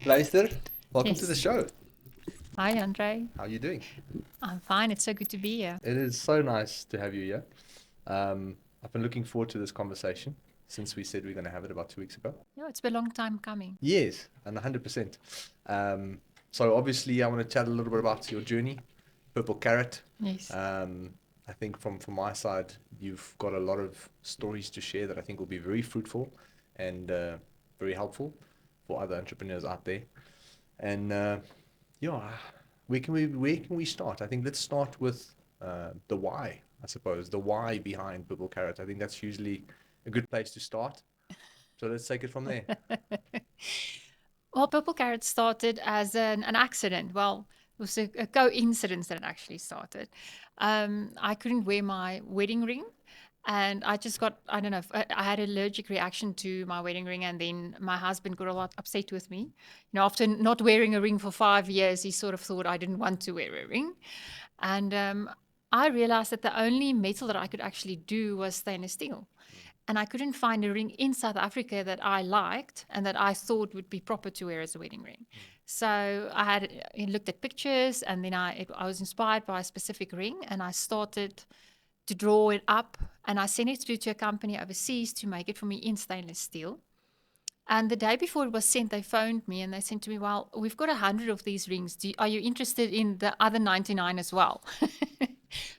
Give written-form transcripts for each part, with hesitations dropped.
Luister, welcome to the Yes. show. Hi, Jandre. How are you doing? I'm fine. It's so good to be here. It is so nice to have you here. I've been looking forward to this conversation since we said we are going to have it about 2 weeks ago. Yeah, it's been a long time coming. Yes, and 100%. So obviously, I want to chat a little bit about your journey, Purple Carrot. Yes. I think from my side, you've got a lot of stories to share that I think will be very fruitful and very helpful for other entrepreneurs out there. And yeah, where can we start? I think let's start with the why, I suppose, the why behind Purple Carrot. I think that's usually a good place to start. So let's take it from there. Well, Purple Carrot started as an accident. Well, it was a coincidence that it actually started. I couldn't wear my wedding ring. And I just got, I don't know, I had an allergic reaction to my wedding ring. And then my husband got a lot upset with me. After not wearing a ring for 5 years, he sort of thought I didn't want to wear a ring. And I realized that the only metal that I could actually do was stainless steel. And I couldn't find a ring in South Africa that I liked and that I thought would be proper to wear as a wedding ring. So I looked at pictures, and then I was inspired by a specific ring, and I started to draw it up, and I sent it through to a company overseas to make it for me in stainless steel. And the day before it was sent, they phoned me and they said to me, "Well, we've got 100 of these rings. Are you interested in the other 99 as well?"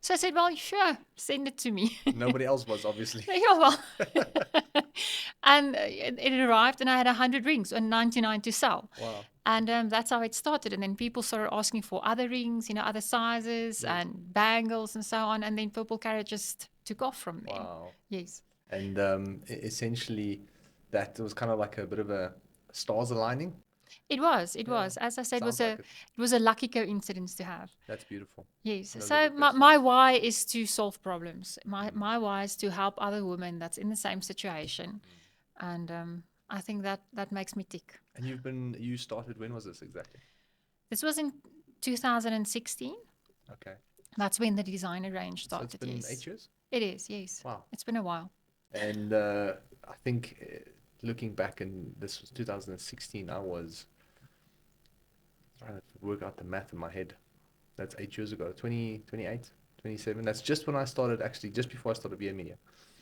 So I said, "Well, sure, send it to me." Nobody else was, obviously. Yeah, well, and it arrived, and I had 100 rings and 99 to sell. Wow. And that's how it started. And then people started asking for other rings, other sizes Yes. and bangles and so on. And then Purple Carrot just took off from there. Wow. Yes. And essentially, that was kind of like a bit of a stars aligning. It was. It Yeah, was. As I said, sounds like it. it was a lucky coincidence to have. That's beautiful. Yes. Those are So the my, best my ones. why is to solve problems. My why is to help other women that's in the same situation. And I think that makes me tick. And you started, when was this exactly? This was in 2016. Okay. That's when the designer range So it's started. been Yes. 8 years? It is. Yes. Wow. It's been a while. And I think looking back, and this was 2016, I was trying to work out the math in my head. That's 8 years ago, 20, 28, 27. That's just when I started, actually, just before I started VA Media.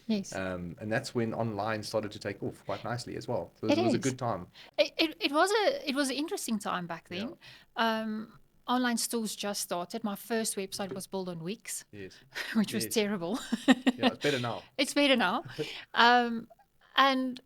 Yes. And that's when online started to take off quite nicely as well. So It it was a is. good time. It was an interesting time back Yeah. then. Online stores just started. My first website was built on Wix, Yes. which was Yes. terrible. Yeah, it's better now. It's better now. And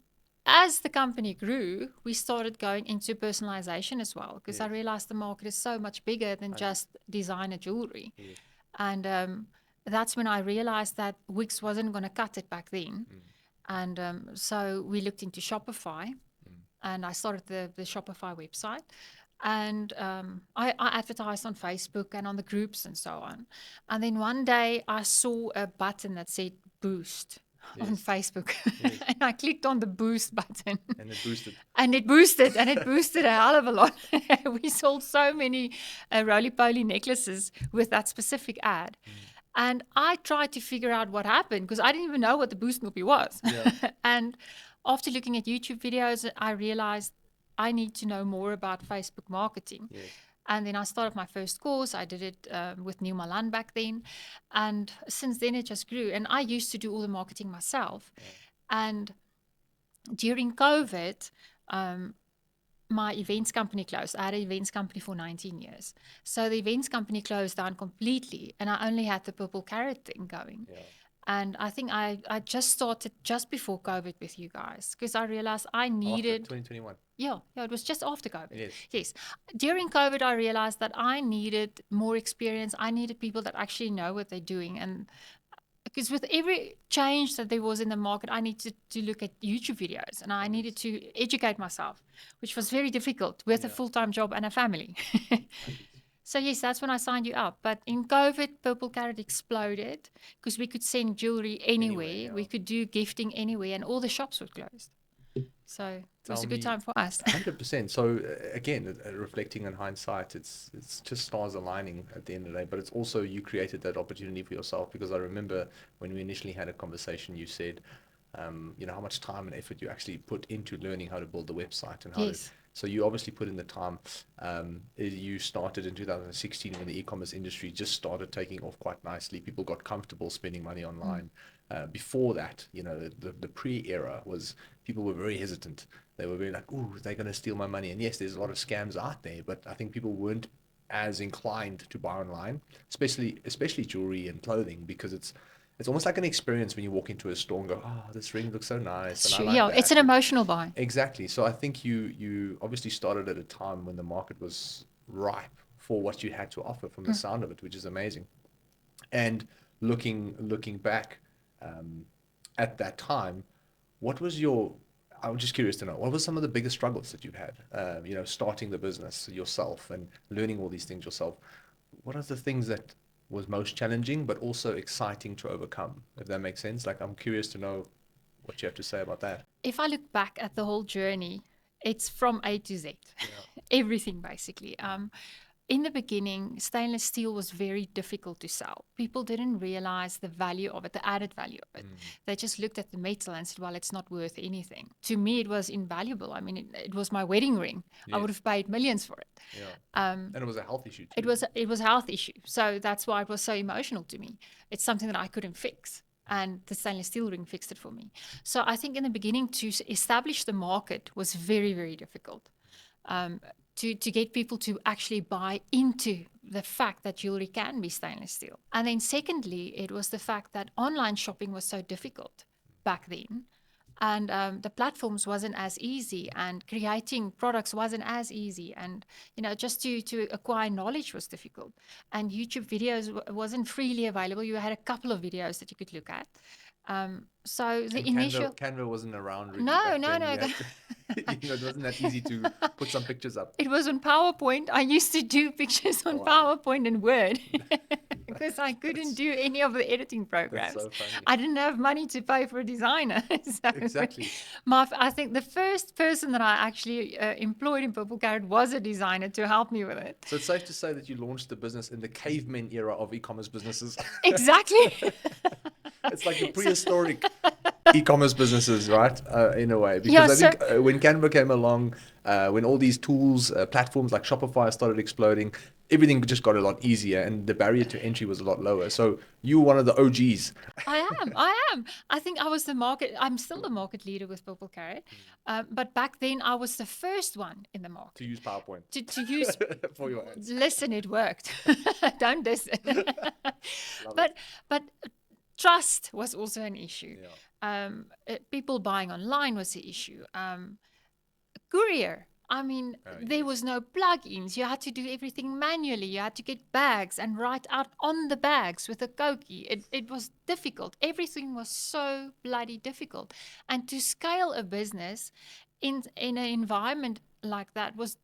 as the company grew, we started going into personalization as well, because I Yes. realized the market is so much bigger than 100. just designer jewelry. Yes. And that's when I realized that Wix wasn't going to cut it back then. And so we looked into Shopify, and I started the Shopify website. And I advertised on Facebook and on the groups and so on. And then one day I saw a button that said boost on Yes. Facebook. Yes. And I clicked on the boost button. And it boosted. And it boosted, and it boosted a hell of a lot. We sold so many roly-poly necklaces with that specific ad. And I tried to figure out what happened, because I didn't even know what the boost movie was. Yeah. And after looking at YouTube videos, I realized I need to know more about Facebook marketing. Yes. And then I started my first course. I did it with Neil Malan back then. And since then, it just grew. And I used to do all the marketing myself. And during COVID, my events company closed. I had an events company for 19 years. So the events company closed down completely, and I only had the Purple Carrot thing going. Yeah. And I think I just started just before COVID with you guys, because I realized I After needed, 2021. yeah, it was just after COVID. Yes. Yes. During COVID, I realized that I needed more experience. I needed people that actually know what they're doing. And because with every change that there was in the market, I needed to look at YouTube videos, and I needed to educate myself, which was very difficult with a Yeah. full-time job and a family. So yes, that's when I signed you up. But in COVID, Purple Carrot exploded, because we could send jewelry anywhere. yeah. We could do gifting anywhere, and all the shops were closed. So it was Tell a good me- time for us. 100%. So again, reflecting on hindsight, it's just stars aligning at the end of the day. But it's also you created that opportunity for yourself, because I remember when we initially had a conversation, you said, how much time and effort you actually put into learning how to build the website and how Yes. So you obviously put in the time. You started in 2016 when the e-commerce industry just started taking off quite nicely. People got comfortable spending money online. Before that, the pre-era was people were very hesitant. They were very like, "Ooh, they're going to steal my money." And yes, there's a lot of scams out there, but I think people weren't as inclined to buy online, especially jewelry and clothing, because it's almost like an experience when you walk into a store and go, "Oh, this ring looks so nice, That's and I true. like Yeah, it's that." an emotional buy. Exactly. So I think you obviously started at a time when the market was ripe for what you had to offer from the sound of it, which is amazing. And looking back um, at that time, what was your I'm just curious to know, what were some of the biggest struggles that you've had, starting the business yourself and learning all these things yourself? What are the things that was most challenging, but also exciting to overcome, if that makes sense? Like, I'm curious to know what you have to say about that. If I look back at the whole journey, it's from A to Z, Yeah. everything basically. In the beginning, stainless steel was very difficult to sell. People didn't realize the value of it, the added value of it. They just looked at the metal and said, well, it's not worth anything. To me, it was invaluable. I mean, it was my wedding ring. I would Yes. have paid millions for it. Yeah. Um, And it was a health issue it too. was it was a health issue, so that's why it was so emotional to me. It's something that I couldn't fix, and the stainless steel ring fixed it for me. So I think in the beginning to establish the market was very, very difficult. Um, to get people to actually buy into the fact that jewelry can be stainless steel. And then secondly, it was the fact that online shopping was so difficult back then, and the platforms wasn't as easy, and creating products wasn't as easy, and just to acquire knowledge was difficult, and YouTube videos wasn't freely available. You had a couple of videos that you could look at. So the And initial Canva wasn't around really no, back no, then. no. You had to, it wasn't that easy to put some pictures up. It was on PowerPoint. I used to do pictures Oh, on wow. PowerPoint and Word because I couldn't That's do any of the editing that's programs. so funny. I didn't have money to pay for a designer. So Exactly. I think the first person that I actually employed in Purple Carrot was a designer to help me with it. So it's safe to say that you launched the business in the caveman era of e-commerce businesses. Exactly. It's like the So- prehistoric e-commerce businesses, right? In a way, yeah, because I so think when Canva came along, when all these tools, platforms like Shopify started exploding, everything just got a lot easier, and the barrier to entry was a lot lower. So you were one of the OGs. I am. I think I'm still the market leader with Purple Carrot. But back then I was the first one in the To market use PowerPoint to use. for your ads. Listen, it worked. Don't diss it. Love it. but trust was also an issue. Yeah. People buying online was the issue. Courier. I mean, Oh, there yes. was no plugins. You had to do everything manually. You had to get bags and write out on the bags with a Koki. It was difficult. Everything was so bloody difficult. And to scale a business in an environment like that was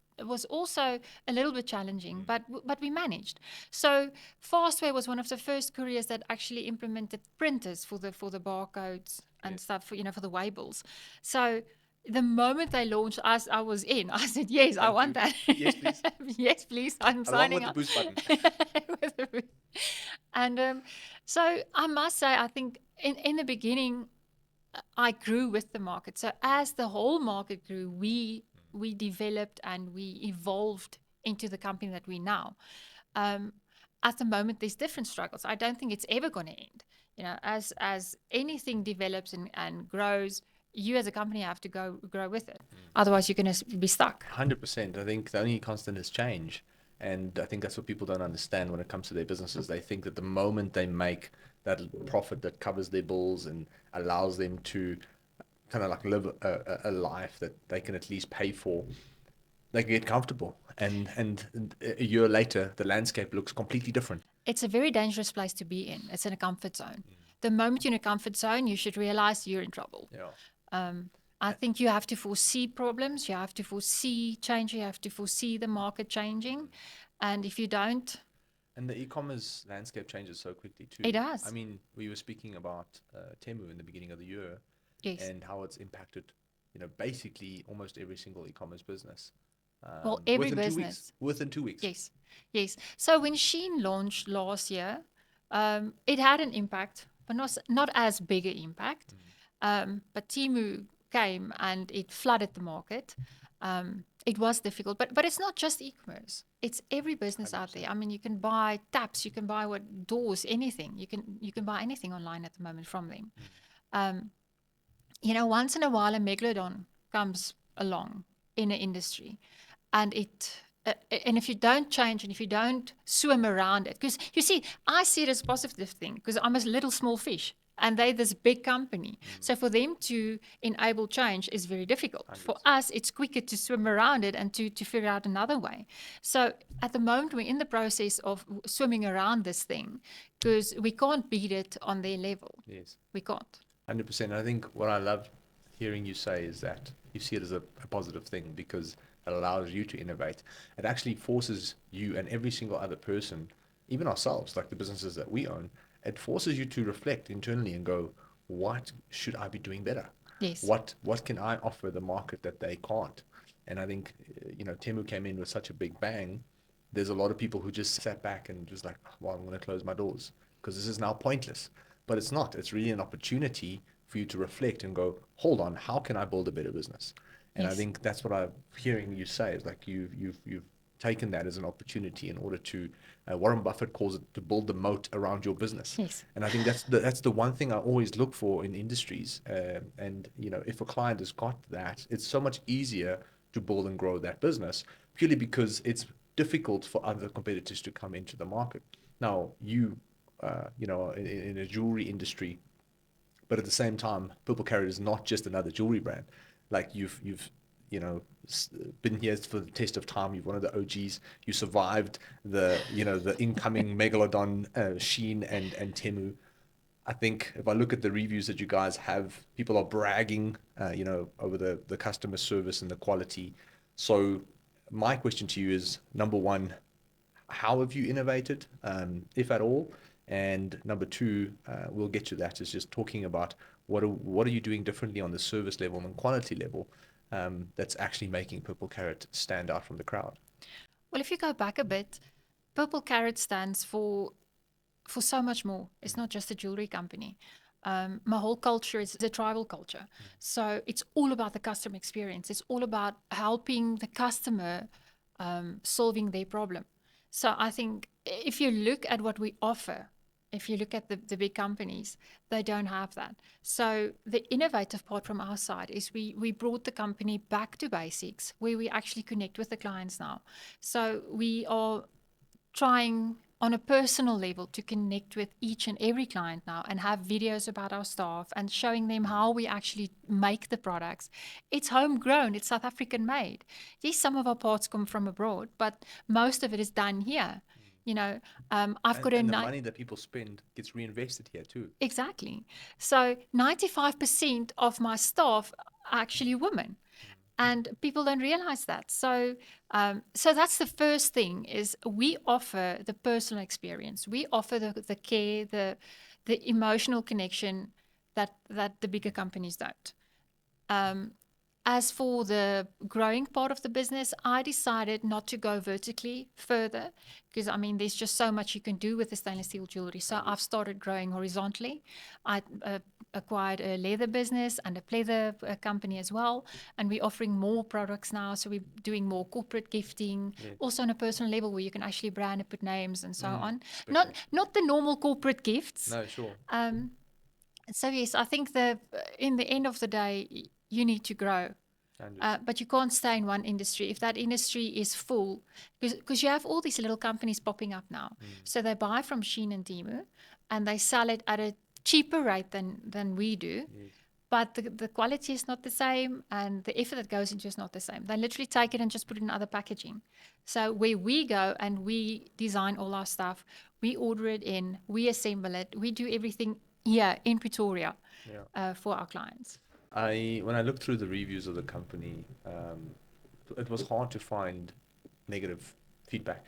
also a little bit challenging, but we managed. So Fastway was one of the first couriers that actually implemented printers for the barcodes and Yes. stuff for the labels. So the moment they launched, I was in. I said, yes, I Thank want you. that. Yes, please. Yes, please. I'm Along signing with the up. boost button. With the boost. And so I must say, I think in the beginning, I grew with the market. So as the whole market grew, we developed and we evolved into the company that we now. Um, at the moment, there's different struggles. I don't think it's ever going to end. As anything develops and grows, you as a company have to grow with it. Otherwise, you're going to be stuck. 100%. I think the only constant is change. And I think that's what people don't understand when it comes to their businesses. They think that the moment they make that profit that covers their bills and allows them to kind of like live a life that they can at least pay for, they can get comfortable. And a year later, the landscape looks completely different. It's a very dangerous place to be in. It's in a comfort zone. The moment you're in a comfort zone, you should realize you're in trouble. Yeah. I think you have to foresee problems, you have to foresee change, you have to foresee the market changing. And if you don't, And the e-commerce landscape changes so quickly too. it does. I mean, we were speaking about Temu in the beginning of the year Yes. and how it's impacted, basically almost every single e-commerce business. Well, every Within 2 weeks. business. Within 2 weeks. Yes. Yes. So when Shein launched last year, it had an impact, but not as big an impact. But Temu came and it flooded the market. It was difficult, but it's not just e-commerce. It's every business out there. I mean, you can buy taps, you can buy doors, anything. You can buy anything online at the moment from them. Um, once in a while, a megalodon comes along in an industry, and and if you don't change and if you don't swim around it, because you see, I see it as a positive thing because I'm a little small fish and they're this big company. So for them to enable change is very difficult. For us, it's quicker to swim around it and to figure out another way. So at the moment, we're in the process of swimming around this thing because we can't beat it on their level. Yes. We can't. 100%. I think what I love hearing you say is that you see it as a positive thing because it allows you to innovate. It actually forces you and every single other person, even ourselves, like the businesses that we own, it forces you to reflect internally and go, what should I be doing better? Yes. What can I offer the market that they can't? And I think, Temu came in with such a big bang. There's a lot of people who just sat back and just like, well, I'm going to close my doors because this is now pointless. But it's not. It's really an opportunity for you to reflect and go, hold on, how can I build a better business? And I Yes. think that's what I'm hearing you say is like you've taken that as an opportunity in order to, Warren Buffett calls it to build the moat around your business. Yes. And I think that's the one thing I always look for in industries. And if a client has got that, it's so much easier to build and grow that business purely because it's difficult for other competitors to come into the market. Now, in a jewelry industry, but at the same time, Purple Carrot is not just another jewelry brand. Like you've you know been here for the test of time. You're one of the OGs. You survived the incoming megalodon Sheen and Temu. I think if I look at the reviews that you guys have, people are bragging, over the customer service and the quality. So my question to you is, number one, how have you innovated, if at all? And number two, we'll get to that, is just talking about what are you doing differently on the service level and quality level, that's actually making Purple Carrot stand out from the crowd. Well, if you go back a bit, Purple Carrot stands for so much more. It's not just a jewelry company. My whole culture is a tribal culture. So it's all about the customer experience. It's all about helping the customer solving their problem. So I think if you look at what we offer, if you look at the big companies, they don't have that. So the innovative part from our side is we brought the company back to basics where we actually connect with the clients now. So we are trying on a personal level to connect with each and every client now and have videos about our staff and showing them how we actually make the products. It's homegrown, it's South African made. Yes, some of our parts come from abroad, but most of it is done here. I've got And the money that people spend gets reinvested here too. exactly. So 95% of my staff are actually women, and people don't realize that. So that's the first thing: is we offer the personal experience, we offer the care, the emotional connection that the bigger companies don't. Um, as for the growing part of the business, I decided not to go vertically further because, I mean, there's just so much you can do with the stainless steel jewelry. So I've started growing horizontally. I acquired a leather business and a pleather company as well. And we're offering more products now. So we're doing more corporate gifting, also on a personal level where you can actually brand and put names and so on. Not the normal corporate gifts. No, sure. So yes, I think in the end of the day, you need to grow, but you can't stay in one industry. If that industry is full, because you have all these little companies popping up now, so they buy from Shein and Temu, and they sell it at a cheaper rate than we do. But the quality is not the same, and the effort that goes into it is not the same. They literally take it and just put it in other packaging. So where we go and we design all our stuff, we order it in, we assemble it, we do everything here in Pretoria for our clients. When I looked through the reviews of the company, it was hard to find negative feedback.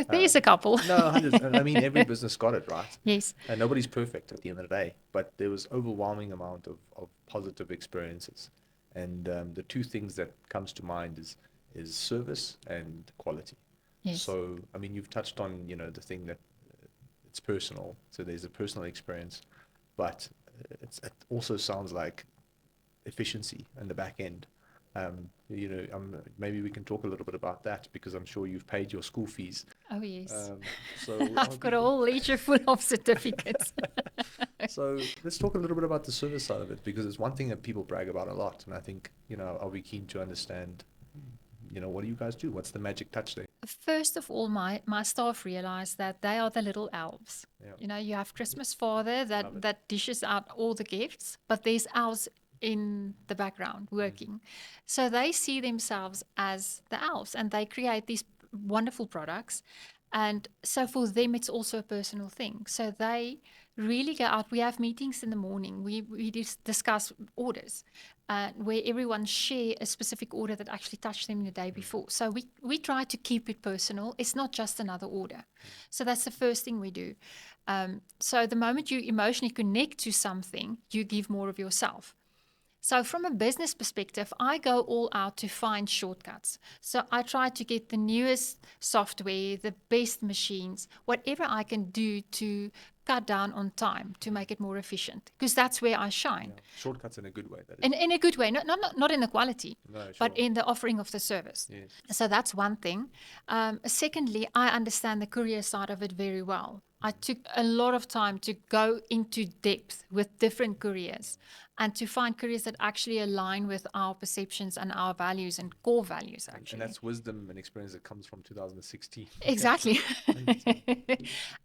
There's a couple. No, hundreds. And I mean, every business got it right. Yes. And nobody's perfect at the end of the day, but there was overwhelming amount of positive experiences. And the two things that comes to mind is service and quality. Yes. So, I mean, you've touched on, the thing that it's personal. So there's a personal experience, but it also sounds like efficiency in the back end. maybe we can talk a little bit about that because I'm sure you've paid your school fees. Oh, yes. So I've got a whole ledger full of certificates. so let's talk a little bit about the service side of it because it's one thing that people brag about a lot, and I think I'll be keen to understand. What do you guys do? What's the magic touch there? First of all, my staff realize that they are the little elves. Yeah. You have Christmas Father Love it. that dishes out all the gifts, but there's elves in the background working. So they see themselves as the elves and they create these wonderful products. And so for them, it's also a personal thing. So they really go out. We have meetings in the morning. We discuss orders where everyone share a specific order that actually touched them the day before. So we try to keep it personal. It's not just another order. So that's the first thing we do. So the moment you emotionally connect to something, you give more of yourself. So from a business perspective, I go all out to find shortcuts. So I try to get the newest software, the best machines, whatever I can do to cut down on time to make it more efficient, because that's where I shine. Shortcuts in a good way, that is. In a good way, not in the quality, No, but sure. in the offering of the service. Yes. So that's one thing. Secondly, I understand the courier side of it very well. I took a lot of time to go into depth with different couriers and to find couriers that actually align with our perceptions and our values and core values, actually. And that's wisdom and experience that comes from 2016. Exactly.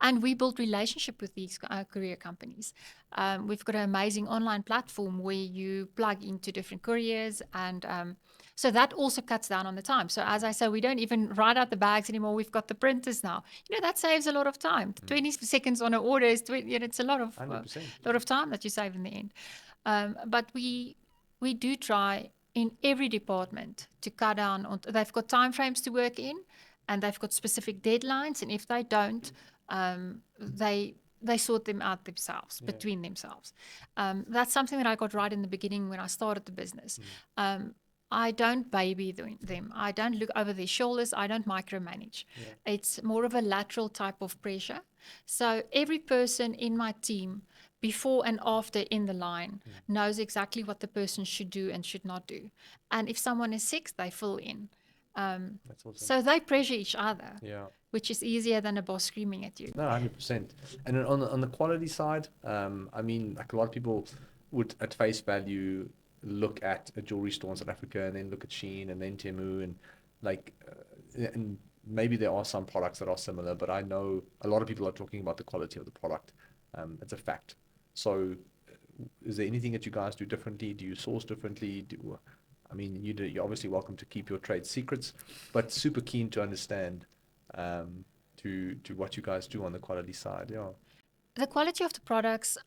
And we build relationship with these courier companies. We've got an amazing online platform where you plug into different couriers, and so that also cuts down on the time. So as I say, we don't even write out the bags anymore. We've got the printers now. That saves a lot of time. 20 seconds on an order is it's a lot of 100%. lot of time that you save in the end. But we do try in every department to cut down on. They've got time frames to work in, and they've got specific deadlines. And if they don't, they sort them out themselves, between themselves. That's something that I got right in the beginning when I started the business. I don't baby them. I don't look over their shoulders. I don't micromanage. It's more of a lateral type of pressure. So every person in my team, before and after in the line, knows exactly what the person should do and should not do. And if someone is sick, they fill in. That's awesome. So they pressure each other, Yeah. which is easier than a boss screaming at you. No, 100%. And on the quality side, I mean, like a lot of people would at face value look at a jewelry store in South Africa and then look at Shein and then Temu and and maybe there are some products that are similar, but I know a lot of people are talking about the quality of the product. It's a fact. So is there anything that you guys do differently? Do you source differently? I mean, you're obviously welcome to keep your trade secrets, but super keen to understand to what you guys do on the quality side. Yeah. The quality of the products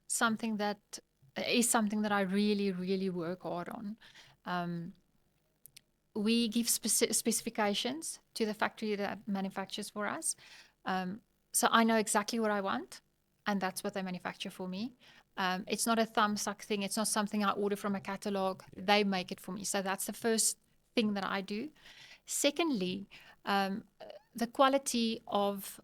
something that is something that I really, really work hard on. We give specifications to the factory that manufactures for us. So I know exactly what I want, and that's what they manufacture for me. It's not a thumbsuck thing. It's not something I order from a catalog. They make it for me. So that's the first thing that I do. Secondly, the quality of,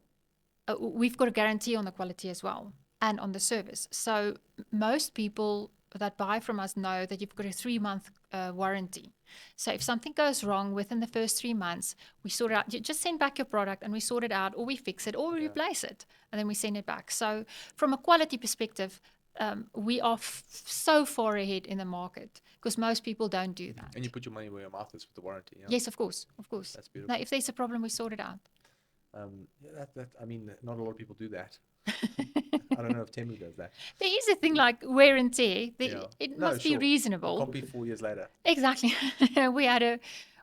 we've got a guarantee on the quality as well and on the service. So most people that buy from us know that you've got a 3-month warranty. So if something goes wrong within the first 3 months, we sort it out. You just send back your product and we sort it out, or we fix it, or we replace it, and then we send it back. So from a quality perspective, we are so far ahead in the market because most people don't do that. And you put your money where your mouth is with the warranty. Yeah? Yes, of course. That's beautiful. Now, if there's a problem, we sort it out. I mean, not a lot of people do that. I don't know if Temu does that. There is a thing like wear and tear. It must be reasonable. Can't be 4 years later. Exactly.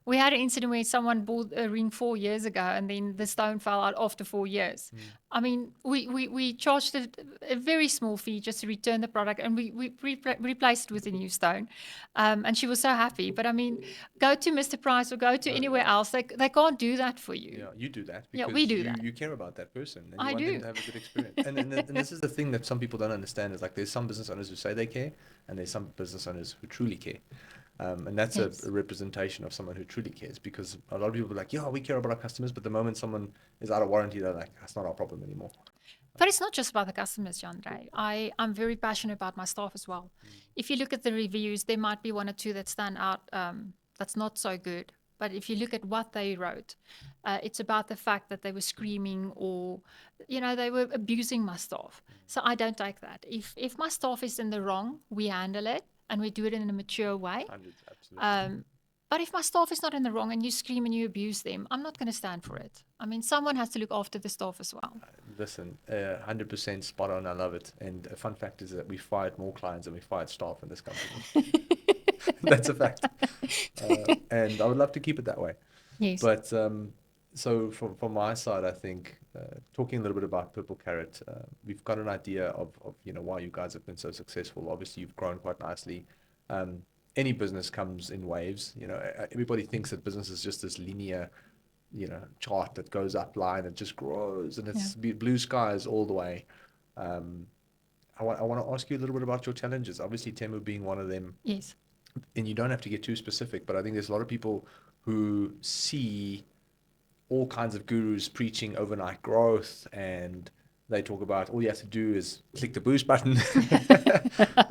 We had an incident where someone bought a ring 4 years ago and then the stone fell out after 4 years. I mean, we charged a very small fee just to return the product, and we replaced it with a new stone. And she was so happy. But I mean, go to Mr. Price or go to anywhere else. They can't do that for you. Yeah, you do that because we do that. You care about that person and you I want do. them to have a good experience. And this is the thing that some people don't understand is like there's some business owners who say they care and there's some business owners who truly care. And that's a representation of someone who truly cares, because a lot of people are like, yeah, we care about our customers, but the moment someone is out of warranty, they're like, that's not our problem anymore. But it's not just about the customers, Jandre. I'm very passionate about my staff as well. If you look at the reviews, there might be one or two that stand out that's not so good. But if you look at what they wrote, it's about the fact that they were screaming or, they were abusing my staff. So I don't take that. If my staff is in the wrong, we handle it and we do it in a mature way. Hundreds, absolutely. But if my staff is not in the wrong and you scream and you abuse them, I'm not going to stand for it. I mean, someone has to look after the staff as well. Listen, 100% spot on. I love it. And a fun fact is that we fired more clients than we fired staff in this company. That's a fact. And I would love to keep it that way. Yes. But so from my side, I think talking a little bit about Purple Carrot, we've got an idea of why you guys have been so successful. Obviously, you've grown quite nicely. Any business comes in waves. Everybody thinks that business is just this linear, chart that goes up line and just grows, and it's blue skies all the way. I want to ask you a little bit about your challenges. Obviously, Temu being one of them. Yes. And you don't have to get too specific, but I think there's a lot of people who see all kinds of gurus preaching overnight growth, and they talk about all you have to do is click the boost button.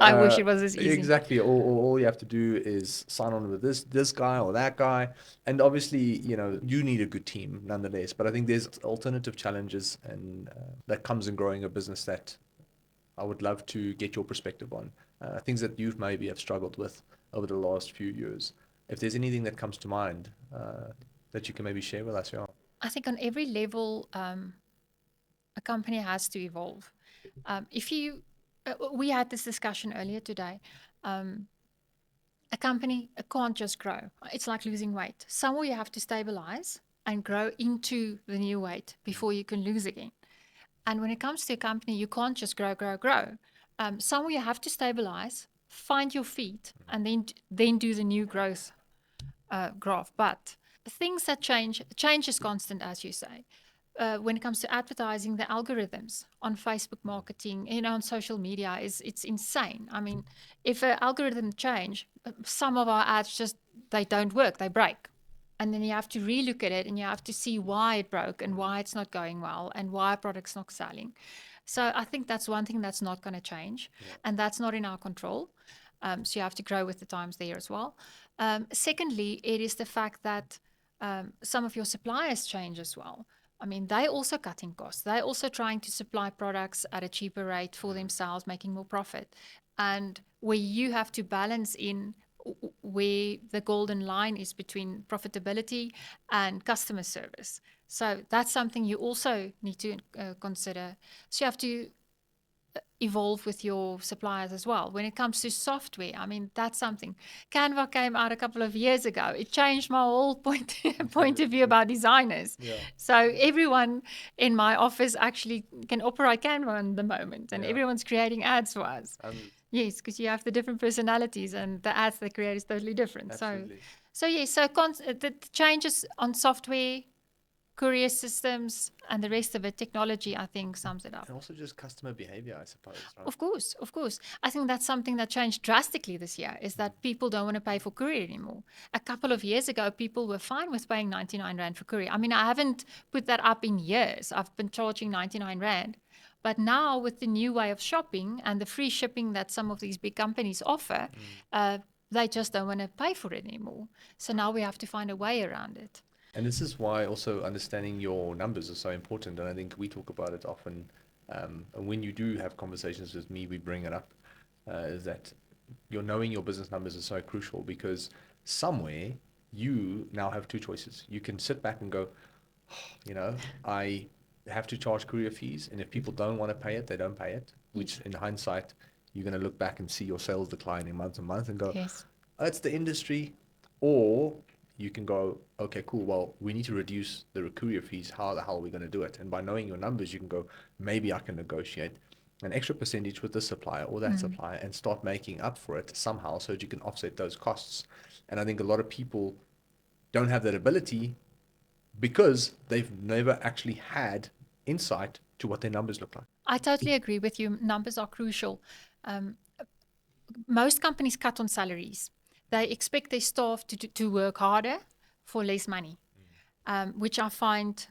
I wish it was as easy. Exactly. All you have to do is sign on with this guy or that guy. And obviously, you need a good team nonetheless. But I think there's alternative challenges and that comes in growing a business that I would love to get your perspective on. Things that you maybe have struggled with over the last few years. If there's anything that comes to mind that you can maybe share with us, yeah. I think on every level, a company has to evolve. We had this discussion earlier today. A company can't just grow. It's like losing weight. Somewhere you have to stabilize and grow into the new weight before you can lose again. And when it comes to a company, you can't just grow. Somewhere you have to stabilize, find your feet, and then do the new growth graph. But things that change is constant, as you say. When it comes to advertising, the algorithms on Facebook marketing, on social media, it's insane. I mean, if an algorithm change, some of our ads they don't work, they break. And then you have to relook at it and you have to see why it broke and why it's not going well and why a product's not selling. So I think that's one thing that's not going to change, and that's not in our control. So you have to grow with the times there as well. Secondly, it is the fact that some of your suppliers change as well. I mean, they're also cutting costs. They're also trying to supply products at a cheaper rate for themselves, making more profit. And where you have to balance in where the golden line is between profitability and customer service. So that's something you also need to consider. So you have to evolve with your suppliers as well. When it comes to software, I mean, that's something. Canva came out a couple of years ago. It changed my whole point of view about designers. Yeah. So everyone in my office actually can operate Canva at the moment, and everyone's creating ads for us. Yes, because you have the different personalities, and the ads they create is totally different. Absolutely. So the changes on software, courier systems, and the rest of it, technology, I think, sums it up. And also just customer behavior, I suppose, right? Of course. I think that's something that changed drastically this year, is that people don't want to pay for courier anymore. A couple of years ago, people were fine with paying 99 Rand for courier. I mean, I haven't put that up in years. I've been charging 99 Rand. But now with the new way of shopping and the free shipping that some of these big companies offer, they just don't want to pay for it anymore. So now we have to find a way around it. And this is why also understanding your numbers is so important. And I think we talk about it often. And when you do have conversations with me, we bring it up, is that knowing your business numbers is so crucial, because somewhere you now have two choices. You can sit back and go, I have to charge courier fees. And if people don't want to pay it, they don't pay it, which in hindsight, you're going to look back and see your sales declining month to month and go, it's the industry. Or you can go, okay, cool, well, we need to reduce the courier fees. How the hell are we going to do it? And by knowing your numbers, you can go, maybe I can negotiate an extra percentage with the supplier or that supplier and start making up for it somehow so that you can offset those costs. And I think a lot of people don't have that ability because they've never actually had insight to what their numbers look like. I totally agree with you. Numbers are crucial. Most companies cut on salaries. They expect their staff to work harder for less money, which I find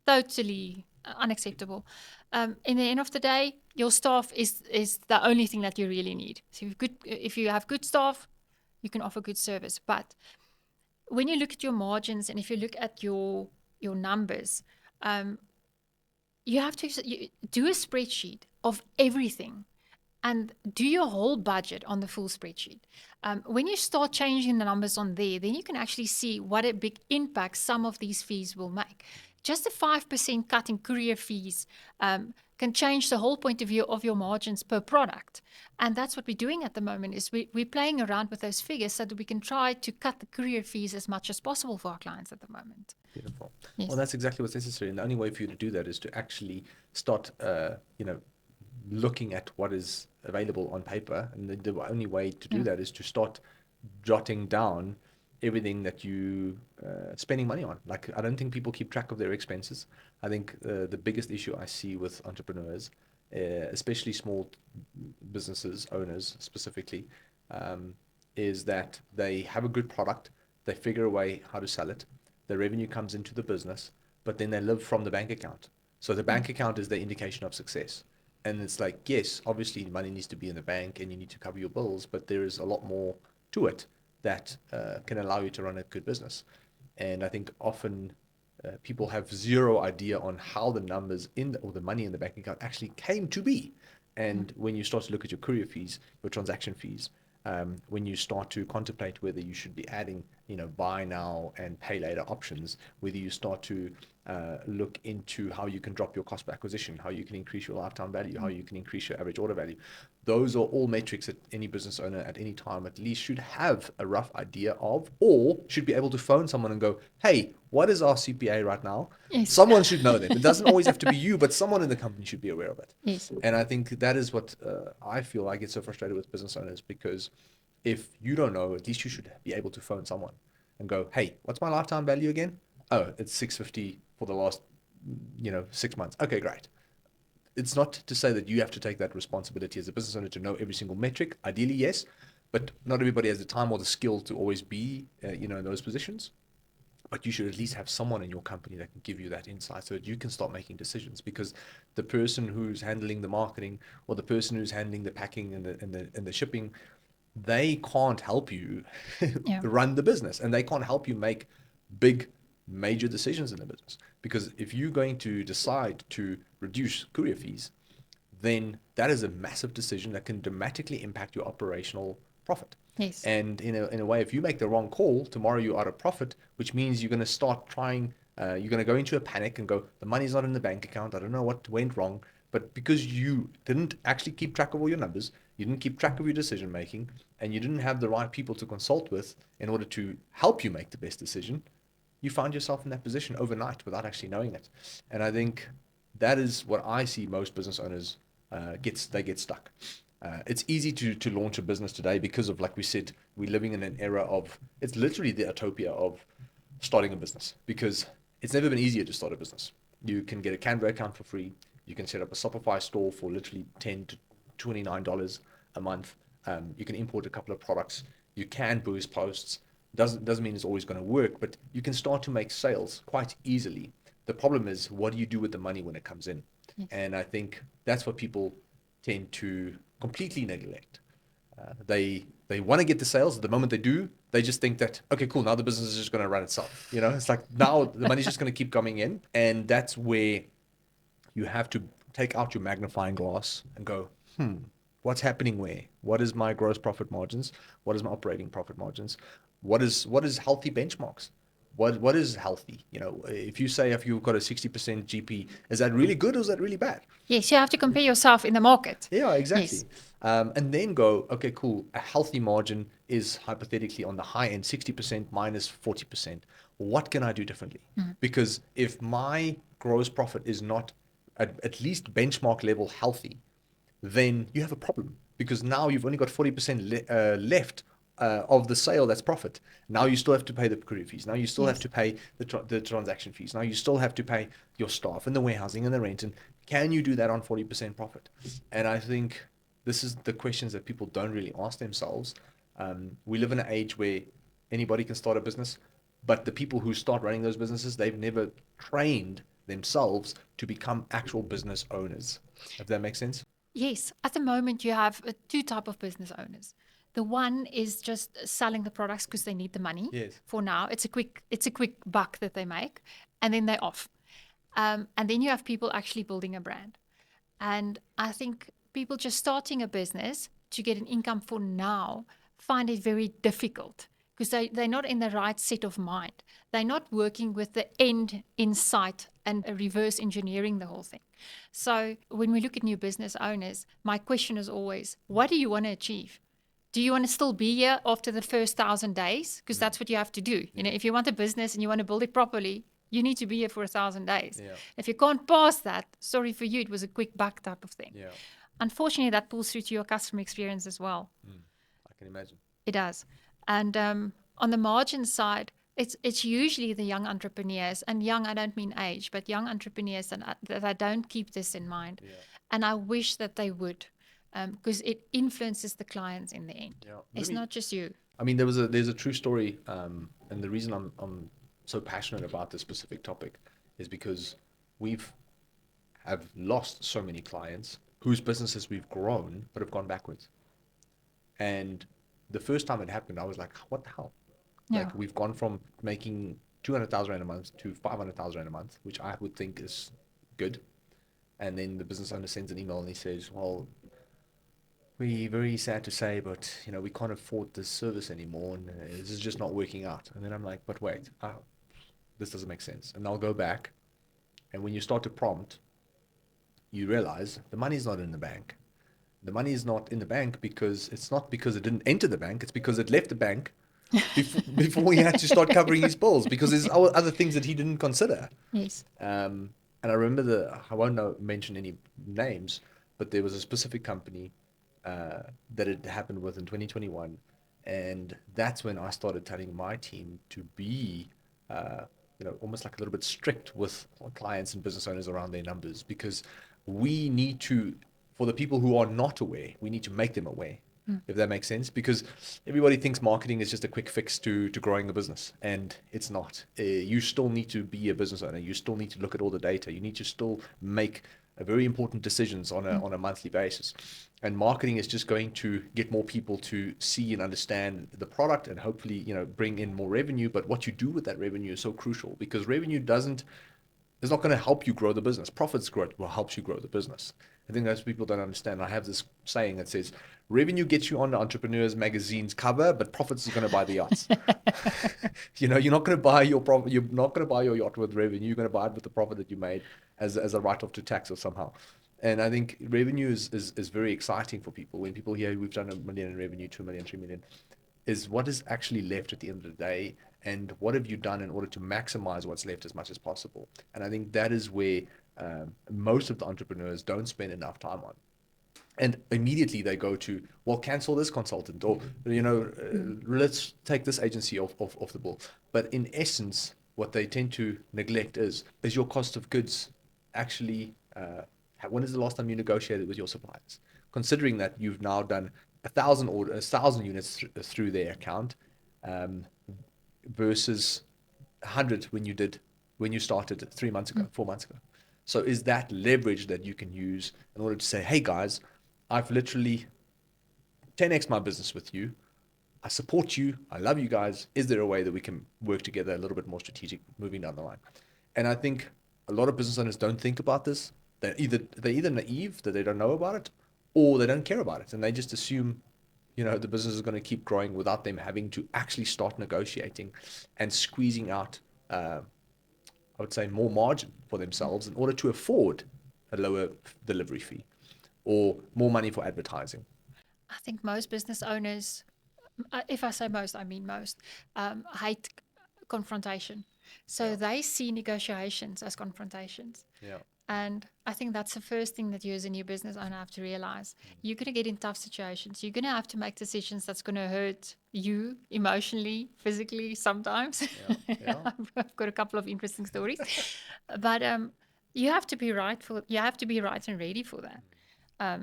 totally unacceptable. In the end of the day, your staff is the only thing that you really need. So if you have good staff, you can offer good service. But when you look at your margins and if you look at your numbers, um, you have to do a spreadsheet of everything and do your whole budget on the full spreadsheet. When you start changing the numbers on there, then you can actually see what a big impact some of these fees will make. Just a 5% cut in courier fees can change the whole point of view of your margins per product. And that's what we're doing at the moment is we're playing around with those figures so that we can try to cut the courier fees as much as possible for our clients at the moment. Beautiful. Yes. Well, that's exactly what's necessary. And the only way for you to do that is to actually start, looking at what is available on paper. And the only way to do that is to start jotting down everything that you spending money on. Like, I don't think people keep track of their expenses. I think the biggest issue I see with entrepreneurs, especially small businesses owners specifically, is that they have a good product, they figure a way how to sell it, the revenue comes into the business, but then they live from the bank account. So the bank account is the indication of success. And it's like, yes, obviously money needs to be in the bank and you need to cover your bills, but there is a lot more to it that can allow you to run a good business. And I think often people have zero idea on how the numbers or the money in the bank account actually came to be. And when you start to look at your courier fees, your transaction fees, when you start to contemplate whether you should be adding, buy now and pay later options, whether you start to look into how you can drop your cost per acquisition, how you can increase your lifetime value, how you can increase your average order value. Those are all metrics that any business owner at any time at least should have a rough idea of, or should be able to phone someone and go, hey, what is our CPA right now? Yes. Someone should know that. It doesn't always have to be you, but someone in the company should be aware of it. Yes. And I think that is what I feel I get so frustrated with business owners, because if you don't know, at least you should be able to phone someone and go, hey, what's my lifetime value again? Oh, it's 650 for the last, 6 months. Okay, great. It's not to say that you have to take that responsibility as a business owner to know every single metric. Ideally, yes, but not everybody has the time or the skill to always be, in those positions. But you should at least have someone in your company that can give you that insight so that you can start making decisions, because the person who's handling the marketing or the person who's handling the packing and the shipping, they can't help you run the business, and they can't help you make big major decisions in the business. Because if you're going to decide to reduce courier fees, then that is a massive decision that can dramatically impact your operational profit. Yes. And in a way, if you make the wrong call, tomorrow you're out of profit, which means you're going to start trying, you're going to go into a panic and go, the money's not in the bank account, I don't know what went wrong. But because you didn't actually keep track of all your numbers, you didn't keep track of your decision making, and you didn't have the right people to consult with in order to help you make the best decision, you find yourself in that position overnight without actually knowing it. And I think that is what I see most business owners get stuck. It's easy to launch a business today because of, like we said, we're living in an era of, it's literally the utopia of starting a business, because it's never been easier to start a business. You can get a Canva account for free. You can set up a Shopify store for literally $10 to $29 a month. You can import a couple of products. You can boost posts. Doesn't mean it's always going to work, but you can start to make sales quite easily. The problem is, what do you do with the money when it comes in? Yes. And I think that's what people tend to completely neglect. They want to get the sales. The moment they do, they just think that, okay, cool, now the business is just going to run itself. It's like, now the money's just going to keep coming in. And that's where you have to take out your magnifying glass and go, what's happening where? What is my gross profit margins? What is my operating profit margins? What is healthy benchmarks? What is healthy? If you say if you've got a 60% GP, is that really good or is that really bad? Yes, you have to compare yourself in the market. Yeah, exactly. Yes. And then go, okay, cool. A healthy margin is hypothetically on the high end, 60% minus 40%. What can I do differently? Because if my gross profit is not at least benchmark level healthy, then you have a problem, because now you've only got 40% left of the sale that's profit. Now you still have to pay the courier fees. Now you still have to pay the transaction fees. Now you still have to pay your staff and the warehousing and the rent. And can you do that on 40% profit? And I think this is the questions that people don't really ask themselves. We live in an age where anybody can start a business, but the people who start running those businesses, they've never trained themselves to become actual business owners, if that makes sense. Yes, at the moment you have two type of business owners. The one is just selling the products because they need the money. Yes. For now. It's a quick buck that they make, and then they're off. And then you have people actually building a brand. And I think people just starting a business to get an income for now find it very difficult because they're not in the right set of mind. They're not working with the end in sight and reverse engineering the whole thing. So when we look at new business owners, my question is always, what do you want to achieve? Do you want to still be here after the first 1,000 days? Because that's what you have to do. You know, if you want a business and you want to build it properly, you need to be here for 1,000 days. Yeah. If you can't pass that, sorry for you, it was a quick buck type of thing. Yeah. Unfortunately, that pulls through to your customer experience as well. I can imagine. It does. And on the margin side, it's usually the young entrepreneurs, and young, I don't mean age, but young entrepreneurs that don't keep this in mind. Yeah. And I wish that they would, because it influences the clients in the end. Yeah. It's not just you. I mean, there's a true story, and the reason I'm so passionate about this specific topic is because have lost so many clients whose businesses we've grown but have gone backwards. And the first time it happened, I was like, what the hell? Yeah. Like, we've gone from making 200,000 Rand a month to 500,000 Rand a month, which I would think is good. And then the business owner sends an email and he says, well, we're very sad to say, but we can't afford this service anymore, and this is just not working out. And then I'm like, but wait, this doesn't make sense. And I'll go back, and when you start to prompt, you realize the money's not in the bank. The money is not in the bank because it's not because it didn't enter the bank, it's because it left the bank before he had to start covering his bills, because there's other things that he didn't consider. Yes. And I remember I won't mention any names, but there was a specific company that it happened with in 2021, and that's when I started telling my team to be almost like a little bit strict with clients and business owners around their numbers, because we need to, for the people who are not aware, we need to make them aware, if that makes sense, because everybody thinks marketing is just a quick fix to growing a business, and it's not. You still need to be a business owner. You still need to look at all the data. You need to still make very important decisions on a monthly basis. And marketing is just going to get more people to see and understand the product, and hopefully, bring in more revenue. But what you do with that revenue is so crucial, because revenue is not going to help you grow the business. Profits growth will help you grow the business. I think most people don't understand. I have this saying that says, revenue gets you on the Entrepreneurs Magazine's cover, but profits is going to buy the yachts. You're not going to buy your profit. You're not going to buy your yacht with revenue. You're going to buy it with the profit that you made as a write-off to tax or somehow. And I think revenue is very exciting for people. When people hear we've done 1 million in revenue, 2 million, 3 million, is what is actually left at the end of the day, and what have you done in order to maximize what's left as much as possible. And I think that is where most of the entrepreneurs don't spend enough time on. And immediately they go to, well, cancel this consultant, or let's take this agency off the ball. But in essence, what they tend to neglect is your cost of goods actually, when is the last time you negotiated with your suppliers? Considering that you've now done 1,000 units through their account, versus 100 when you started 3 months ago, 4 months ago. So is that leverage that you can use in order to say, hey guys, I've literally 10x my business with you. I support you. I love you guys. Is there a way that we can work together a little bit more strategic moving down the line? And I think a lot of business owners don't think about this. They're either naive that they don't know about it, or they don't care about it, and they just assume the business is going to keep growing without them having to actually start negotiating and squeezing out, I would say, more margin for themselves in order to afford a lower delivery fee or more money for advertising. I think most business owners, if I say most, I mean most, hate confrontation. So they see negotiations as confrontations. Yeah. And I think that's the first thing that you as a new business owner have to realize. You're going to get in tough situations. You're going to have to make decisions that's going to hurt you emotionally, physically, sometimes. Yeah. I've got a couple of interesting stories. But you have to be right and ready for that.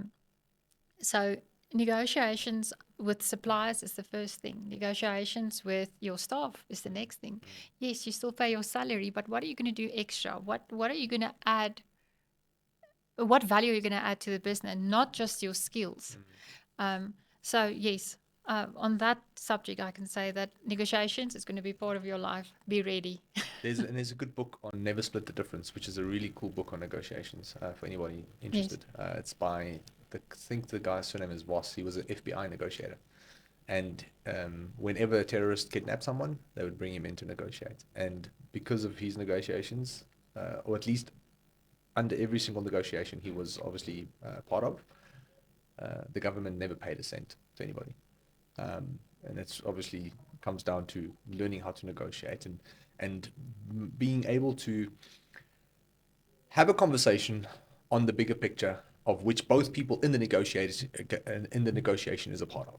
So negotiations with suppliers is the first thing. Negotiations with your staff is the next thing. Yes, you still pay your salary, but what are you going to do extra? What are you going to add? What value are you going to add to the business, not just your skills? So yes, On that subject, I can say that negotiations is going to be part of your life. Be ready. There's a good book on Never Split the Difference, which is a really cool book on negotiations for anybody Yes. interested. It's by I think the guy's surname is Voss. He was an FBI negotiator, and whenever a terrorist kidnapped someone, they would bring him in to negotiate. And because of his negotiations, or at least under every single negotiation he was obviously part of, the government never paid a cent to anybody. And it's obviously comes down to learning how to negotiate and being able to have a conversation on the bigger picture of which both people in the negotiation is a part of.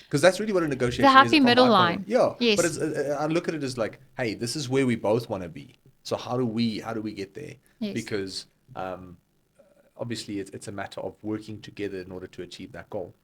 Because that's really what a The negotiation is happy from middle my point of line. view. Yeah, but Yes. it's I look at it as like, hey, this is where we both want to be. So how do we get there? Yes. Because obviously it's a matter of working together in order to achieve that goal.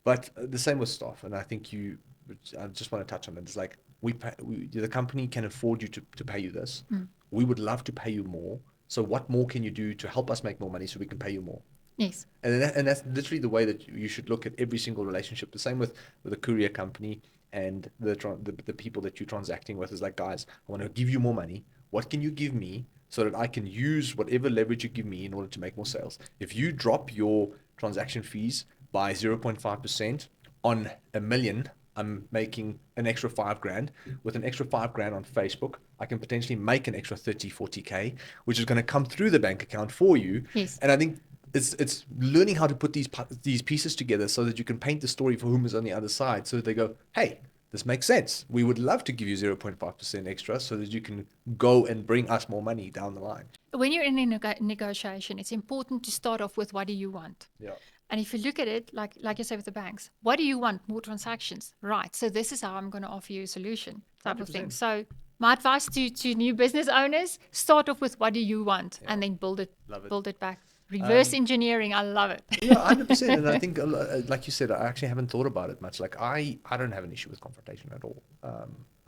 But the same with staff, and I think I just want to touch on it. It's like the company can afford you to pay you this. We would love to pay you more. So what more can you do to help us make more money so we can pay you more? Yes. And that's literally the way that you should look at every single relationship. The same with a courier company and the people that you're transacting with is like, guys, I want to give you more money. What can you give me so that I can use whatever leverage you give me in order to make more sales? If you drop your transaction fees by 0.5% on a million, I'm making an extra 5 grand. With an extra 5 grand on Facebook, I can potentially make an extra 30, 40K, which is going to come through the bank account for you. Yes. And I think it's learning how to put these pieces together so that you can paint the story for whom is on the other side, so that they go, hey, this makes sense. We would love to give you 0.5% extra so that you can go and bring us more money down the line. When you're in a negotiation, it's important to start off with what do you want? Yeah. And if you look at it, like you say with the banks, what do you want? More transactions. Right. So this is how I'm going to offer you a solution type of thing. 100%. So my advice to new business owners, start off with what do you want Yeah. and then build Love it. it back. Reverse engineering. I love it. Yeah, 100%. And I think, like you said, I actually haven't thought about it much. Like I don't have an issue with confrontation at all.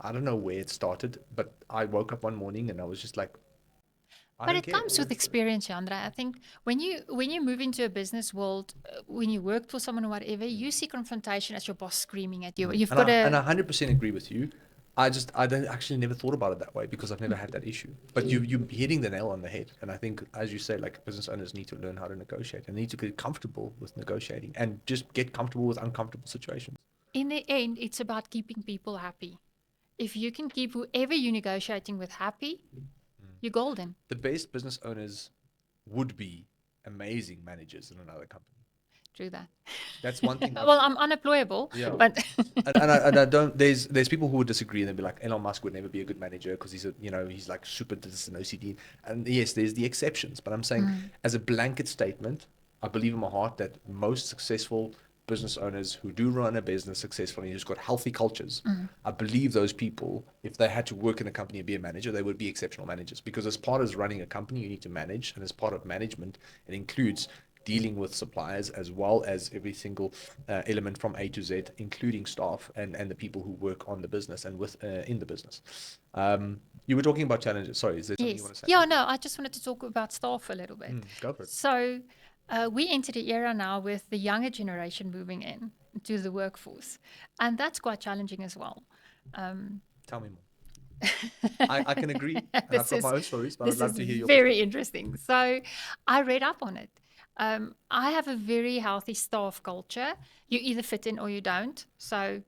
I don't know where it started, but I woke up one morning and I was just like, I But don't it care. comes with experience, Jandre. I think when you move into a business world, when you work for someone or whatever, you see confrontation as your boss screaming at you. You've And got I to 100% agree with you. I don't actually never thought about it that way because I've never had that issue. But you're hitting the nail on the head. And I think, as you say, like business owners need to learn how to negotiate and need to get comfortable with negotiating and just get comfortable with uncomfortable situations. in the end, it's about keeping people happy. If you can keep whoever you're negotiating with happy, you're golden. The best business owners would be amazing managers in another company. True that. That's one thing. Well, I'm unemployable, Yeah. but And I don't. There's people who would disagree and they'd be like, Elon Musk would never be a good manager because he's like super this and OCD. And yes, there's the exceptions, but I'm saying as a blanket statement, I believe in my heart that most successful business owners who do run a business successfully, who's got healthy cultures, I believe those people, if they had to work in a company and be a manager, they would be exceptional managers. Because as part of running a company, you need to manage, and as part of management, it includes dealing with suppliers as well as every single element from A to Z, including staff and the people who work on the business and with in the business. You were talking about challenges. Sorry, is there something you want to say? Yeah, no, I just wanted to talk about staff a little bit. Go for it. So we enter the era now with the younger generation moving in to the workforce, and that's quite challenging as well. Tell me more. I can agree. And I've got my own stories, but I'd love to hear your very interesting. So I read up on it. I have a very healthy staff culture. You either fit in or you don't. So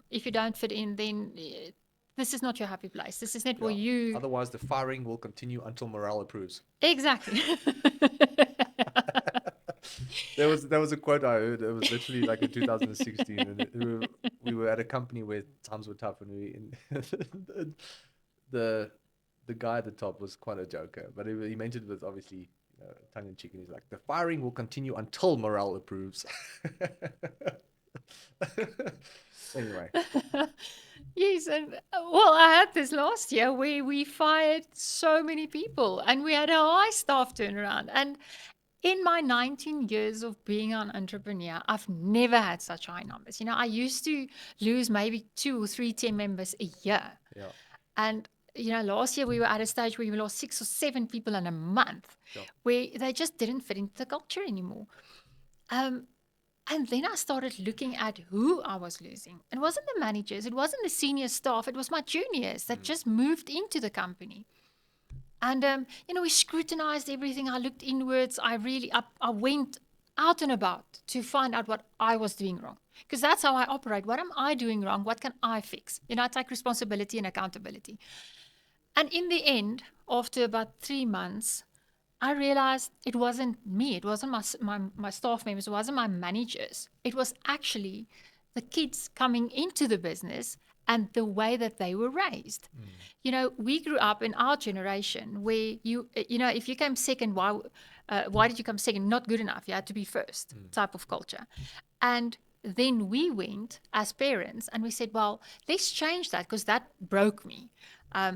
if you don't fit in, then this is not your happy place. This is not where you. Otherwise, the firing will continue until morale improves. Exactly. There was a quote I heard. It was literally like in 2016, and we were at a company where times were tough, and the guy at the top was quite a joker, but he meant it with obviously tongue in cheek, and he's like, the firing will continue until morale improves. Anyway. Yes, and well, I had this last year where we fired so many people and we had a high staff turnaround. And in my 19 years of being an entrepreneur, I've never had such high numbers. I used to lose maybe 2 or 3 team members a year. Yeah. And last year we were at a stage where we lost 6 or 7 people in a month, where they just didn't fit into the culture anymore. And then I started looking at who I was losing. It wasn't the managers, it wasn't the senior staff, it was my juniors that just moved into the company. And we scrutinized everything. I looked inwards. I went out and about to find out what I was doing wrong, because that's how I operate. What am I doing wrong? What can I fix? I take responsibility and accountability. And in the end, after about 3 months, I realized it wasn't me. It wasn't my staff members. It wasn't my managers. It was actually the kids coming into the business and the way that they were raised. We grew up in our generation where if you came second, why did you come second? Not good enough. You had to be first type of culture. And then we went as parents and we said, well, let's change that because that broke me.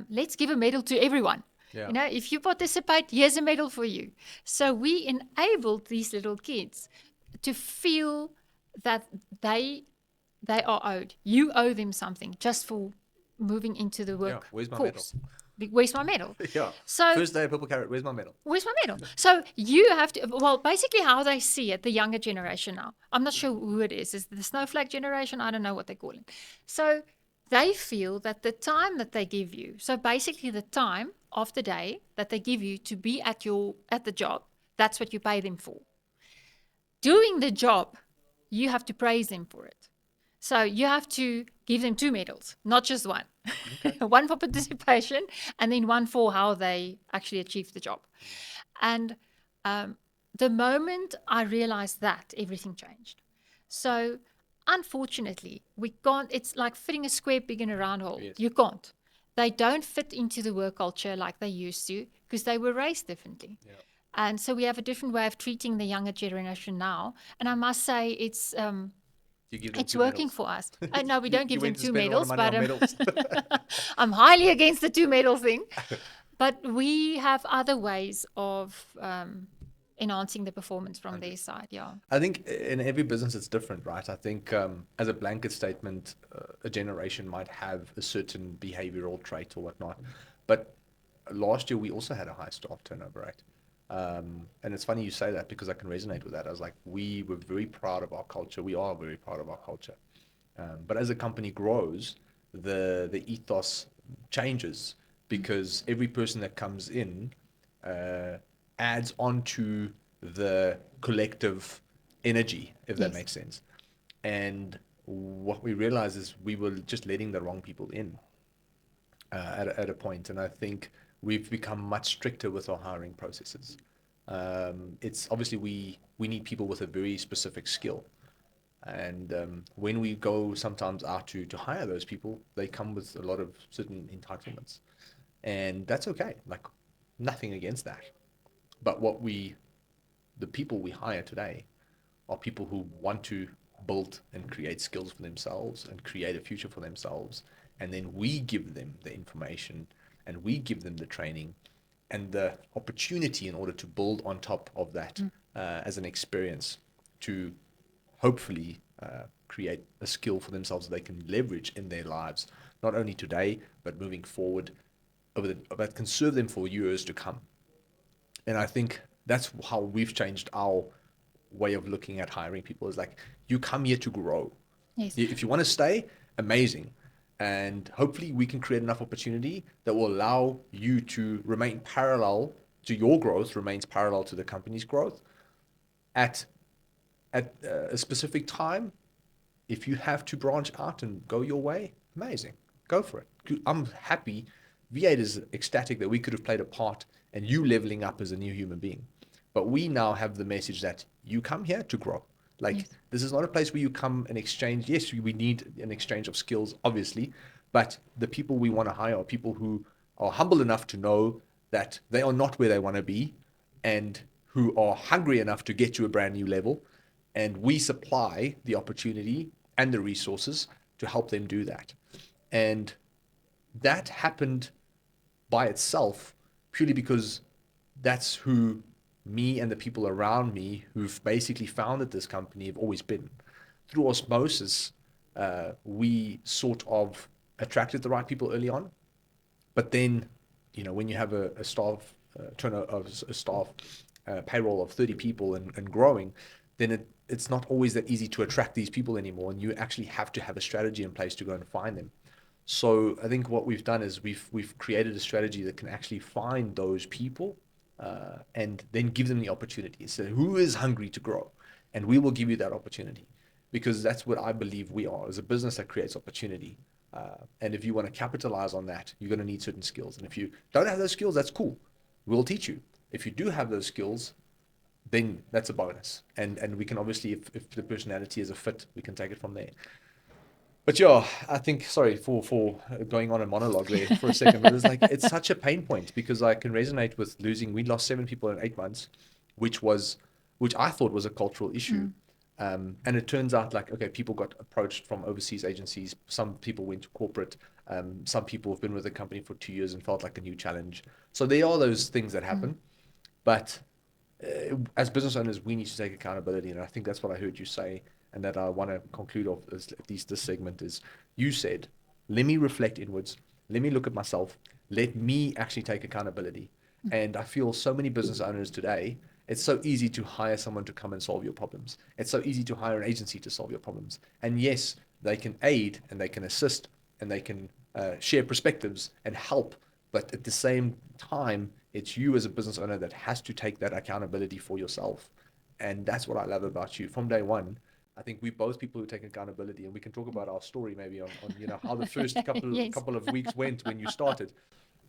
Let's give a medal to everyone. Yeah. If you participate, here's a medal for you. So we enabled these little kids to feel that they are owed. You owe them something just for moving into the work Where's my force. Where's my medal? Yeah. So First day of Purple Carrot, where's my medal? where's my medal? So you have to, well, basically how they see it, the younger generation now. I'm not sure who it is. Is it the snowflake generation? I don't know what they call it. So they feel that the time that they give you, so basically the time of the day that they give you to be at the job, that's what you pay them for. Doing the job, you have to praise them for it. So you have to give them 2 medals, not just one. Okay. One for participation and then one for how they actually achieved the job. And the moment I realized that, everything changed. So unfortunately, we can't, it's like fitting a square peg in a round hole. Yes. You can't. They don't fit into the work culture like they used to because they were raised differently. Yeah. And so we have a different way of treating the younger generation now. And I must say it's You give them it's 2 working medals. for us. No, we don't You give them went to 2 spend a lot of medals, money but on medals. I'm highly against the 2 medal thing. But we have other ways of enhancing the performance from their side. Yeah. I think in every business it's different, right? I think as a blanket statement, a generation might have a certain behavioral trait or whatnot. But last year we also had a high staff turnover rate. And it's funny you say that because I can resonate with that. I was like, we were very proud of our culture. We are very proud of our culture. But as a company grows, the ethos changes because every person that comes in adds on to the collective energy, if that Yes. makes sense. And what we realized is we were just letting the wrong people in at a point. And I think we've become much stricter with our hiring processes. It's obviously we need people with a very specific skill. And when we go sometimes out to hire those people, they come with a lot of certain entitlements. And that's okay. Like, nothing against that. But the people we hire today are people who want to build and create skills for themselves and create a future for themselves. And then we give them the information and we give them the training and the opportunity in order to build on top of that as an experience to hopefully create a skill for themselves that they can leverage in their lives, not only today, but moving forward, that can serve them for years to come. And I think that's how we've changed our way of looking at hiring people. Is like, you come here to grow. Yes. If you want to stay, amazing. And hopefully we can create enough opportunity that will allow you to remain parallel to your growth, remains parallel to the company's growth. At a specific time, if you have to branch out and go your way, amazing. Go for it. I'm happy. V8 is ecstatic that we could have played a part in you leveling up as a new human being. But we now have the message that you come here to grow. Like, Yes. this is not a place where you come and exchange. Yes, we need an exchange of skills, obviously, but the people we want to hire are people who are humble enough to know that they are not where they want to be and who are hungry enough to get to a brand new level. And we supply the opportunity and the resources to help them do that. And that happened by itself purely because that's who me and the people around me who've basically founded this company have always been. Through osmosis, we sort of attracted the right people early on. But then, when you have a staff turnover of a staff payroll of 30 people and growing, then it's not always that easy to attract these people anymore, and you actually have to have a strategy in place to go and find them. So I think what we've done is we've created a strategy that can actually find those people, and then give them the opportunity. So who is hungry to grow? And we will give you that opportunity, because that's what I believe we are, as a business that creates opportunity. And if you want to capitalize on that, you're going to need certain skills. And if you don't have those skills, that's cool. We'll teach you. If you do have those skills, then that's a bonus. And we can obviously, if the personality is a fit, we can take it from there. But yeah, I think, sorry for going on a monologue there for a second, but it's such a pain point, because I can resonate with losing. We lost 7 people in 8 months, which I thought was a cultural issue. And it turns out, like, okay, people got approached from overseas agencies. Some people went to corporate. Some people have been with the company for 2 years and felt like a new challenge. So there are those things that happen. But as business owners, we need to take accountability. And I think that's what I heard you say. And that I want to conclude off, at least this segment, is you said, let me reflect inwards. Let me look at myself. Let me actually take accountability. And I feel so many business owners today, it's so easy to hire someone to come and solve your problems. It's so easy to hire an agency to solve your problems. And yes, they can aid and they can assist and they can share perspectives and help. But at the same time, it's you as a business owner that has to take that accountability for yourself. And that's what I love about you. From day one, I think we're both people who take accountability, and we can talk about our story maybe on how the first Yes. couple of weeks went when you started.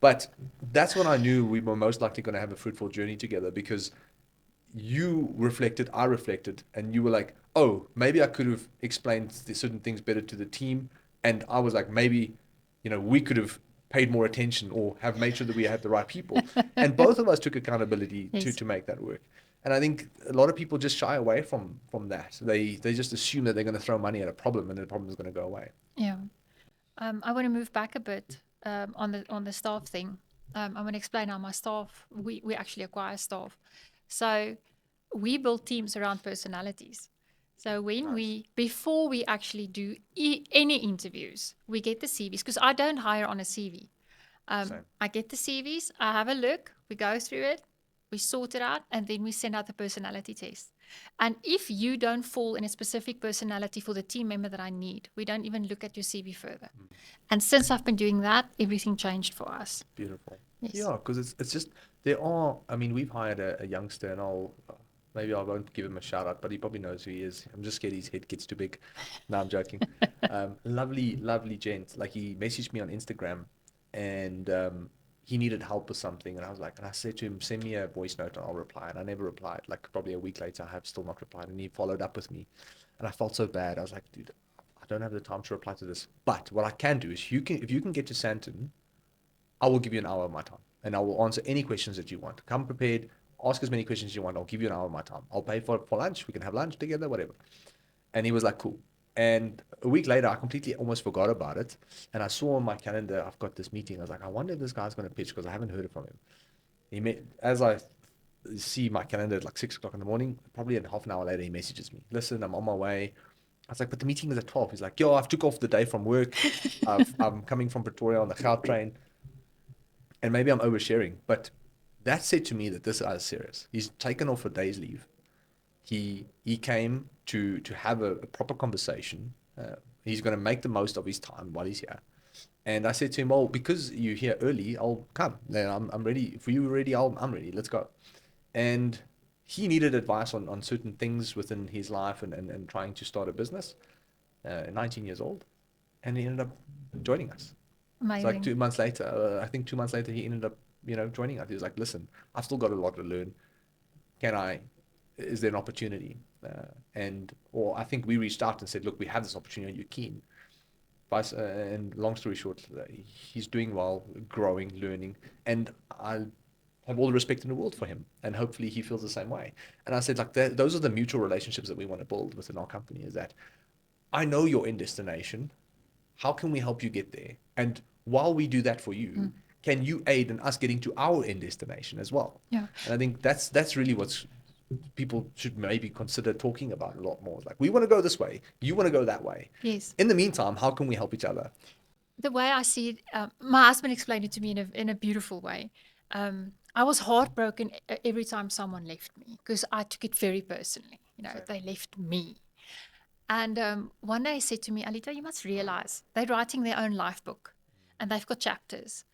But that's when I knew we were most likely going to have a fruitful journey together, because you reflected, I reflected, and you were like, oh, maybe I could have explained certain things better to the team. And I was like, maybe, we could have paid more attention or have made sure that we had the right people. And both of us took accountability Yes. to make that work. And I think a lot of people just shy away from that. They just assume that they're going to throw money at a problem and the problem is going to go away. Yeah. I want to move back a bit on the staff thing. I want to explain how my staff, we actually acquire staff. So we build teams around personalities. So when Nice. before we actually do any interviews, we get the CVs, because I don't hire on a CV. Same. I get the CVs, I have a look, we go through it, we sort it out, and then we send out the personality test. And if you don't fall in a specific personality for the team member that I need, we don't even look at your CV further. And since I've been doing that, everything changed for us. Beautiful. Yes. Yeah, because it's just, I mean, we've hired a youngster, and maybe I won't give him a shout out, but he probably knows who he is. I'm just scared his head gets too big. No, I'm joking. Lovely, lovely gent. Like, he messaged me on Instagram, and he needed help with something, and I said to him, send me a voice note and I'll reply. And I never replied. Like, probably a week later, I have still not replied, and he followed up with me, and I felt so bad. I was like, dude, I don't have the time to reply to this. But what I can do is, if you can get to Santon, I will give you an hour of my time, and I will answer any questions that you want. Come prepared, ask as many questions as you want. I'll give you an hour of my time. I'll pay for lunch. We can have lunch together, whatever. And he was like, cool. And a week later, I completely almost forgot about it. And I saw on my calendar, I've got this meeting. I was like, I wonder if this guy's going to pitch, because I haven't heard it from him. As I see my calendar at like 6 o'clock in the morning, probably in half an hour later, he messages me. Listen, I'm on my way. I was like, but the meeting is at 12. He's like, yo, I've took off the day from work. I'm coming from Pretoria on the Goud train. And maybe I'm oversharing, but that said to me that this guy is serious. He's taken off a day's leave. He came to have a proper conversation. He's going to make the most of his time while he's here. And I said to him, well, because you're here early, I'll come. Then I'm ready. For you ready, I'm ready. Let's go. And he needed advice on certain things within his life and trying to start a business. 19 years old. And he ended up joining us. It's like Amazing. 2 months later. I think 2 months later, he ended up, joining us. He was like, listen, I've still got a lot to learn. Is there an opportunity? Or I think we reached out and said, look, we have this opportunity. Are you keen? And long story short, he's doing well, growing, learning. And I have all the respect in the world for him. And hopefully he feels the same way. And I said, like, those are the mutual relationships that we want to build within our company, is that I know your end destination. How can we help you get there? And while we do that for you, can you aid in us getting to our end destination as well? Yeah. And I think that's really what people should maybe consider talking about a lot more. Like, we want to go this way, you want to go that way. Yes. In the meantime, how can we help each other? The way I see it, my husband explained it to me in a beautiful way. I was heartbroken every time someone left me because I took it very personally. Same. They left me. And one day he said to me, Alita, you must realize they're writing their own life book and they've got chapters.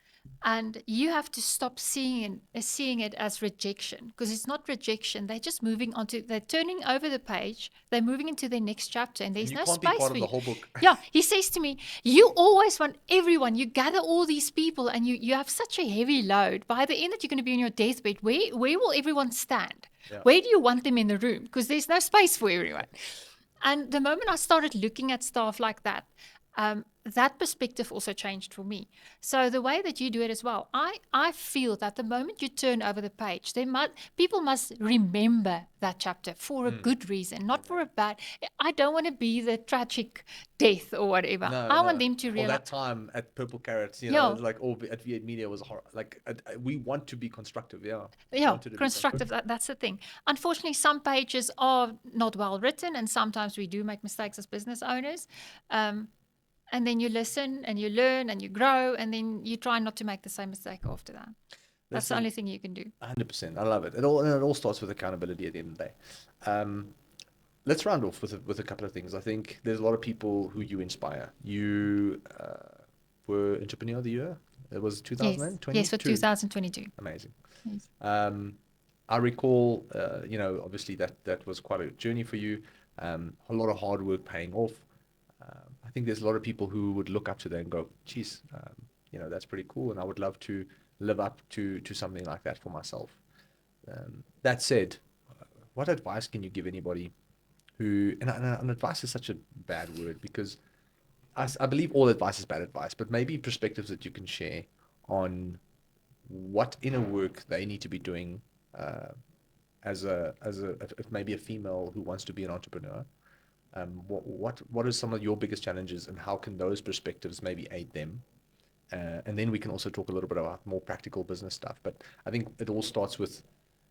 And you have to stop seeing it as rejection, because it's not rejection. They're just moving on to, they're turning over the page, they're moving into their next chapter, and And there's you no can't be space part for of the you. whole book. Yeah, he says to me, you always want everyone, you gather all these people, and you have such a heavy load. By the end that you're going to be on your deathbed, where will everyone stand? Yeah. Where do you want them in the room? Because there's no space for everyone. And the moment I started looking at stuff like that, that perspective also changed for me. So the way that you do it as well, I feel that the moment you turn over the page, people must remember that chapter for a good reason, not for a bad. I don't want to be the tragic death or whatever. No, I want no. them to Or realize, that time at Purple Carrots, yeah, like all at V8 Media was like we want to be constructive. Yeah. yeah, Wanted to be constructive. That's the thing. Unfortunately, some pages are not well written, and sometimes we do make mistakes as business owners. And then you listen and you learn and you grow, and then you try not to make the same mistake after that. That's the Listen, only thing you can do. 100%. I love it. It all starts with accountability at the end of the day. Let's round off with a couple of things. I think there's a lot of people who you inspire. You were Entrepreneur of the Year. It was Yes, yes, for 2022. 2022. Amazing. Yes. I recall, obviously that was quite a journey for you. A lot of hard work paying off. I think there's a lot of people who would look up to that and go, geez, that's pretty cool, and I would love to live up to something like that for myself. That said, what advice can you give anybody who, and advice is such a bad word, because I believe all advice is bad advice, but maybe perspectives that you can share on what inner work they need to be doing if maybe a female who wants to be an entrepreneur. What are some of your biggest challenges, and how can those perspectives maybe aid them? And then we can also talk a little bit about more practical business stuff. But I think it all starts with,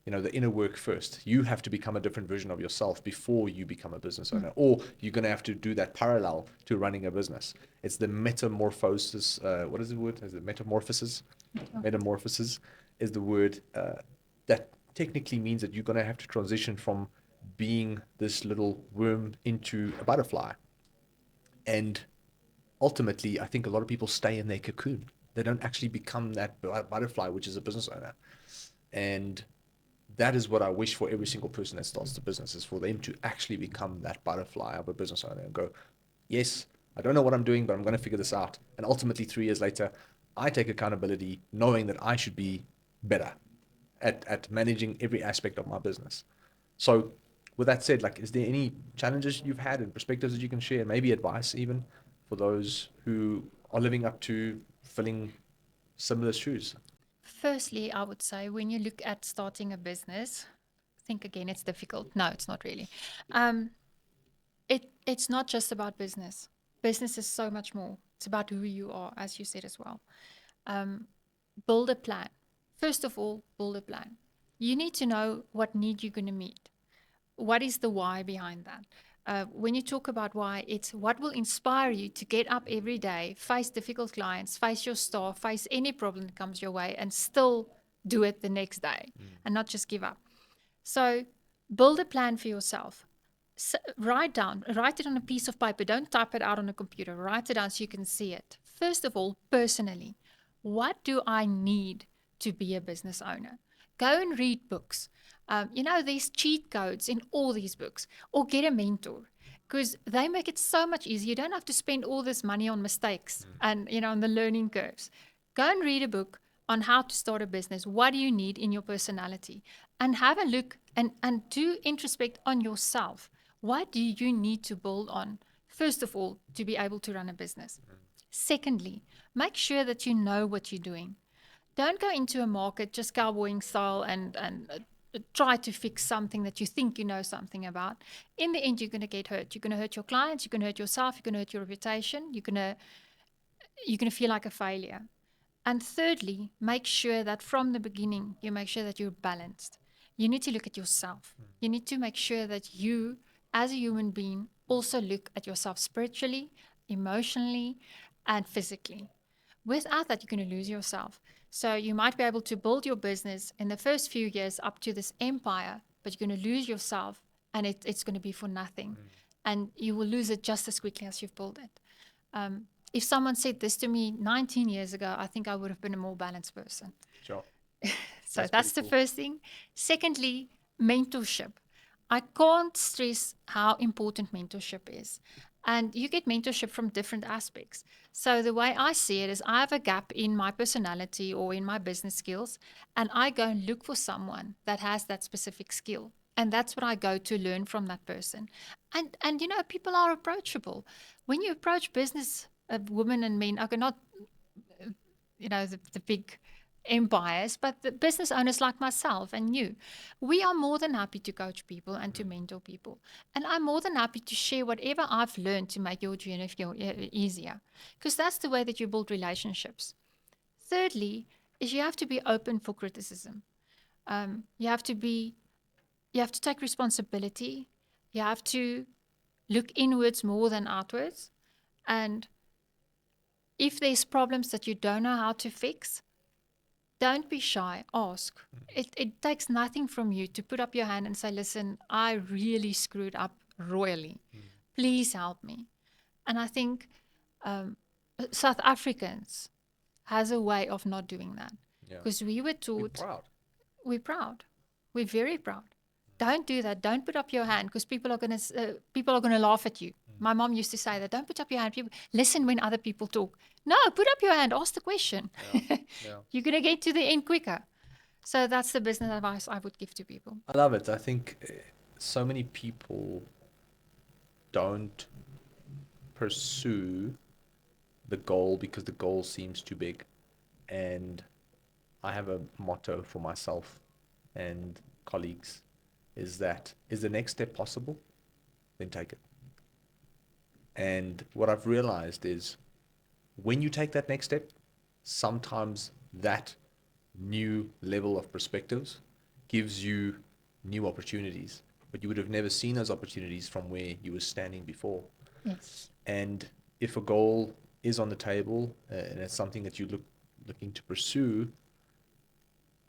the inner work first. You have to become a different version of yourself before you become a business owner, or you're going to have to do that parallel to running a business. It's the metamorphosis. What is the word? Is it metamorphosis? Metamorphosis is the word that technically means that you're going to have to transition from being this little worm into a butterfly. And ultimately, I think a lot of people stay in their cocoon. They don't actually become that butterfly, which is a business owner. And that is what I wish for every single person that starts the business, is for them to actually become that butterfly of a business owner and go, yes, I don't know what I'm doing, but I'm going to figure this out. And ultimately, 3 years later, I take accountability knowing that I should be better at managing every aspect of my business. So with that said, like, is there any challenges you've had and perspectives that you can share, maybe advice even for those who are living up to filling similar shoes? Firstly, I would say when you look at starting a business, think again, it's difficult. No, it's not really. Um, it's not just about business. Business is so much more. It's about who you are, as you said as well. Um, build a plan. First of all, build a plan. You need to know what need you're going to meet. What is the why behind that? When you talk about why, it's what will inspire you to get up every day, face difficult clients, face your staff, face any problem that comes your way, and still do it the next day and not just give up. So build a plan for yourself. Write it on a piece of paper. Don't type it out on a computer. Write it down so you can see it. First of all, personally, what do I need to be a business owner? Go and read books. There's cheat codes in all these books, or get a mentor, because they make it so much easier. You don't have to spend all this money on mistakes and on the learning curves. Go and read a book on how to start a business. What do you need in your personality? And have a look and do introspect on yourself. What do you need to build on, first of all, to be able to run a business? Secondly, make sure that you know what you're doing. Don't go into a market just cowboying style and try to fix something that you think you know something about. In the end, you're going to get hurt. You're going to hurt your clients. You're going to hurt yourself. You're going to hurt your reputation. You're going to feel like a failure. And thirdly, make sure that from the beginning, you make sure that you're balanced. You need to look at yourself. You need to make sure that you, as a human being, also look at yourself spiritually, emotionally, and physically. Without that, you're going to lose yourself. So you might be able to build your business in the first few years up to this empire, but you're going to lose yourself, and it's going to be for nothing. And you will lose it just as quickly as you've built it. If someone said this to me 19 years ago, I think I would have been a more balanced person. Sure. So That's that's pretty the cool. first thing. Secondly, mentorship. I can't stress how important mentorship is. And you get mentorship from different aspects. So the way I see it is I have a gap in my personality or in my business skills, and I go and look for someone that has that specific skill. And that's what I go to learn from that person. And you know, people are approachable. When you approach business women and men, okay, not you know the big empires, but the business owners like myself and you, we are more than happy to coach people and to mentor people, and I'm more than happy to share whatever I've learned to make your journey feel easier, because that's the way that you build relationships. Thirdly is you have to be open for criticism. You have to be, you have to take responsibility. You have to look inwards more than outwards. And if there's problems that you don't know how to fix, don't be shy, ask. It takes nothing from you to put up your hand and say, listen, I really screwed up royally. Please help me. And I think um, South Africans has a way of not doing that, Yeah. because we were Be taught proud. we're proud. We're very proud. Don't do that. Don't put up your hand, because people are gonna laugh at you. My mom used to say that. Don't put up your hand. People, listen when other people talk. No, put up your hand. Ask the question. Yeah. Yeah. You're gonna get to the end quicker. So that's the business advice I would give to people. I love it. I think so many people don't pursue the goal because the goal seems too big. And I have a motto for myself and colleagues is that is the next step possible? Then take it. And what I've realized is when you take that next step, sometimes that new level of perspectives gives you new opportunities, but you would have never seen those opportunities from where you were standing before. Yes. And if a goal is on the table and it's something that looking to pursue,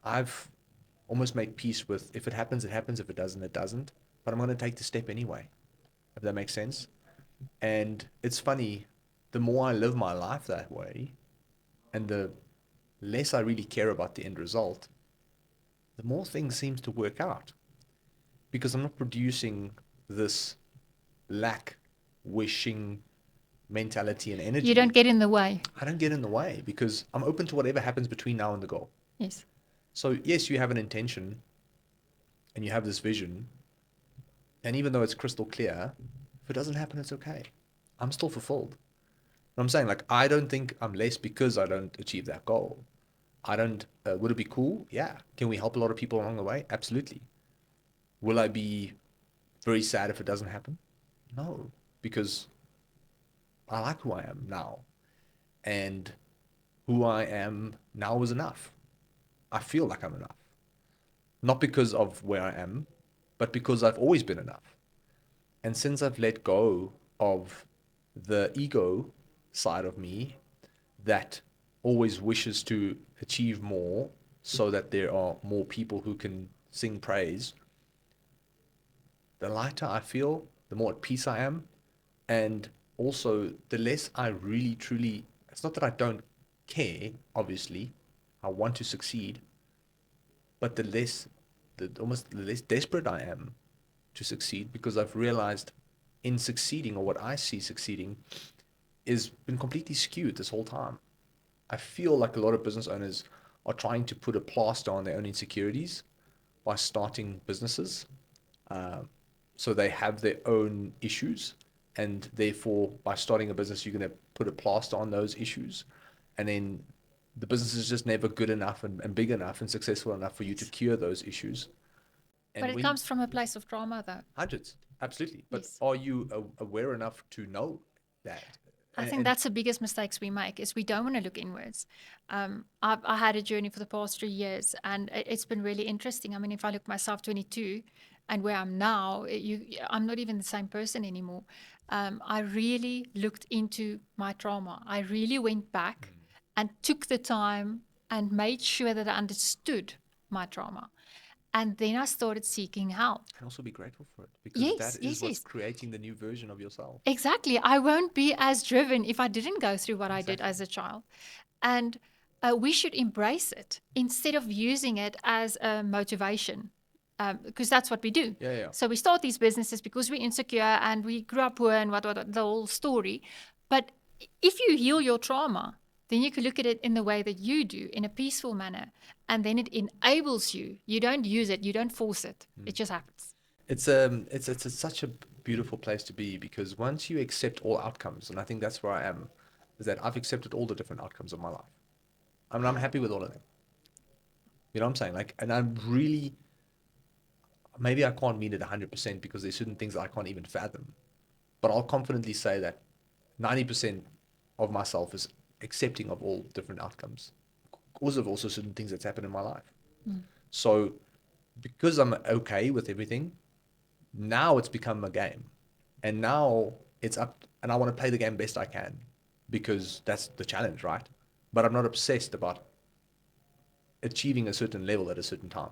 I've almost made peace with if it happens, it happens. If it doesn't, it doesn't. But I'm going to take the step anyway, if that makes sense. And it's funny, the more I live my life that way, and the less I really care about the end result, the more things seems to work out because I'm not producing this lack wishing mentality and You don't energy. get in the way. I don't get in the way because I'm open to whatever happens between now and the goal. Yes. So yes, you have an intention and you have this vision, and even though it's crystal clear, if it doesn't happen, it's okay. I'm still fulfilled. And I'm saying, like, I don't think I'm less because I don't achieve that goal. I don't. Would it be cool? Yeah. Can we help a lot of people along the way? Absolutely. Will I be very sad if it doesn't happen? No, because I like who I am now, and who I am now is enough. I feel like I'm enough, not because of where I am, but because I've always been enough. And since I've let go of the ego side of me that always wishes to achieve more so that there are more people who can sing praise, the lighter I feel, the more at peace I am. And also, the less I really truly, it's not that I don't care, obviously, I want to succeed, but almost the less desperate I am to succeed because I've realized in succeeding, or what I see succeeding is been completely skewed this whole time. I feel like a lot of business owners are trying to put a plaster on their own insecurities by starting businesses. Uh, so they have their own issues, and therefore, by starting a business, you're going to put a plaster on those issues, and then the business is just never good enough and big enough and successful enough for you to cure those issues. But And it when comes from a place of trauma, though. hundreds, absolutely, but Yes. are you aware enough to know that? I think And that's the biggest mistakes we make is we don't want to look inwards. I had a journey for the past 3 years, and it's been really interesting. I mean, if I look myself 22 and where I'm now, I'm not even the same person anymore. I really looked into my trauma. I really went back and took the time and made sure that I understood my trauma. And then I started seeking help. And also be grateful for it, because that Yes, is yes, what's yes. creating the new version of yourself. Exactly. I won't be as driven if I didn't go through what I did Exactly. as a child. And we should embrace it instead of using it as a motivation, because that's what we do. Yeah, yeah. So we start these businesses because we're insecure and we grew up poor and what, the whole story. But if you heal your trauma, then you can look at it in the way that you do, in a peaceful manner, and then it enables you. You don't use it, you don't force it. It just happens. It's such a beautiful place to be, because once you accept all outcomes, and I think that's where I am, is that I've accepted all the different outcomes of my life. I mean, I'm happy with all of them. You know what I'm saying? Like, and I'm really, maybe I can't mean it 100% because there's certain things that I can't even fathom, but I'll confidently say that 90% of myself is accepting of all different outcomes because of also certain things that's happened in my life. So because I'm okay with everything, now it's become a game. And now it's up, and I want to play the game best I can, because that's the challenge, right? But I'm not obsessed about achieving a certain level at a certain time.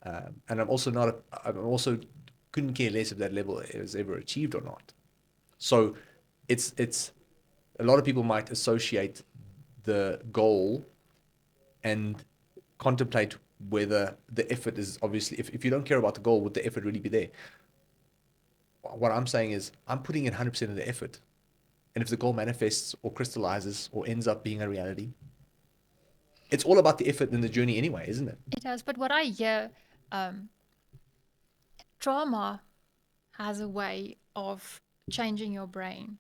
And I'm also not, I'm also couldn't care less if that level is ever achieved or not. So it's a lot of people might associate the goal and contemplate whether the effort is, obviously, if you don't care about the goal, would the effort really be there? What I'm saying is I'm putting in 100% of the effort. And if the goal manifests or crystallizes or ends up being a reality, it's all about the effort and the journey anyway, isn't it? It does. But what I hear, um, trauma has a way of changing your brain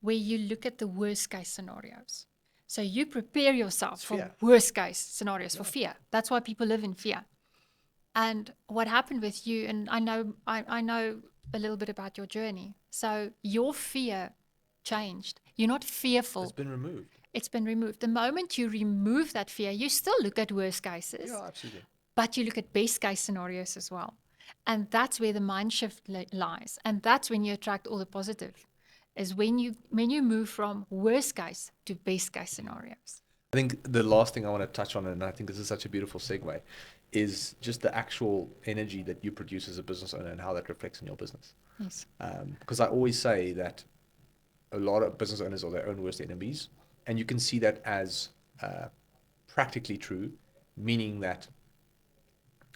where you look at the worst case scenarios. So you prepare yourself It's for fear. worst case scenarios, for Yeah. fear. That's why people live in fear. And what happened with you, and I know a little bit about your journey. So your fear changed. You're not It's fearful. been removed. It's been removed. The moment you remove that fear, you still look at worst Yeah, cases, absolutely. but you look at best case scenarios as well. And that's where the mind shift lies. And that's when you attract all the positive, is when you move from worst case to best case scenarios. I think the last thing I want to touch on, and I think this is such a beautiful segue, is just the actual energy that you produce as a business owner and how that reflects in your business. Yes. Because I always say that a lot of business owners are their own worst enemies, and you can see that as uh, practically true, meaning that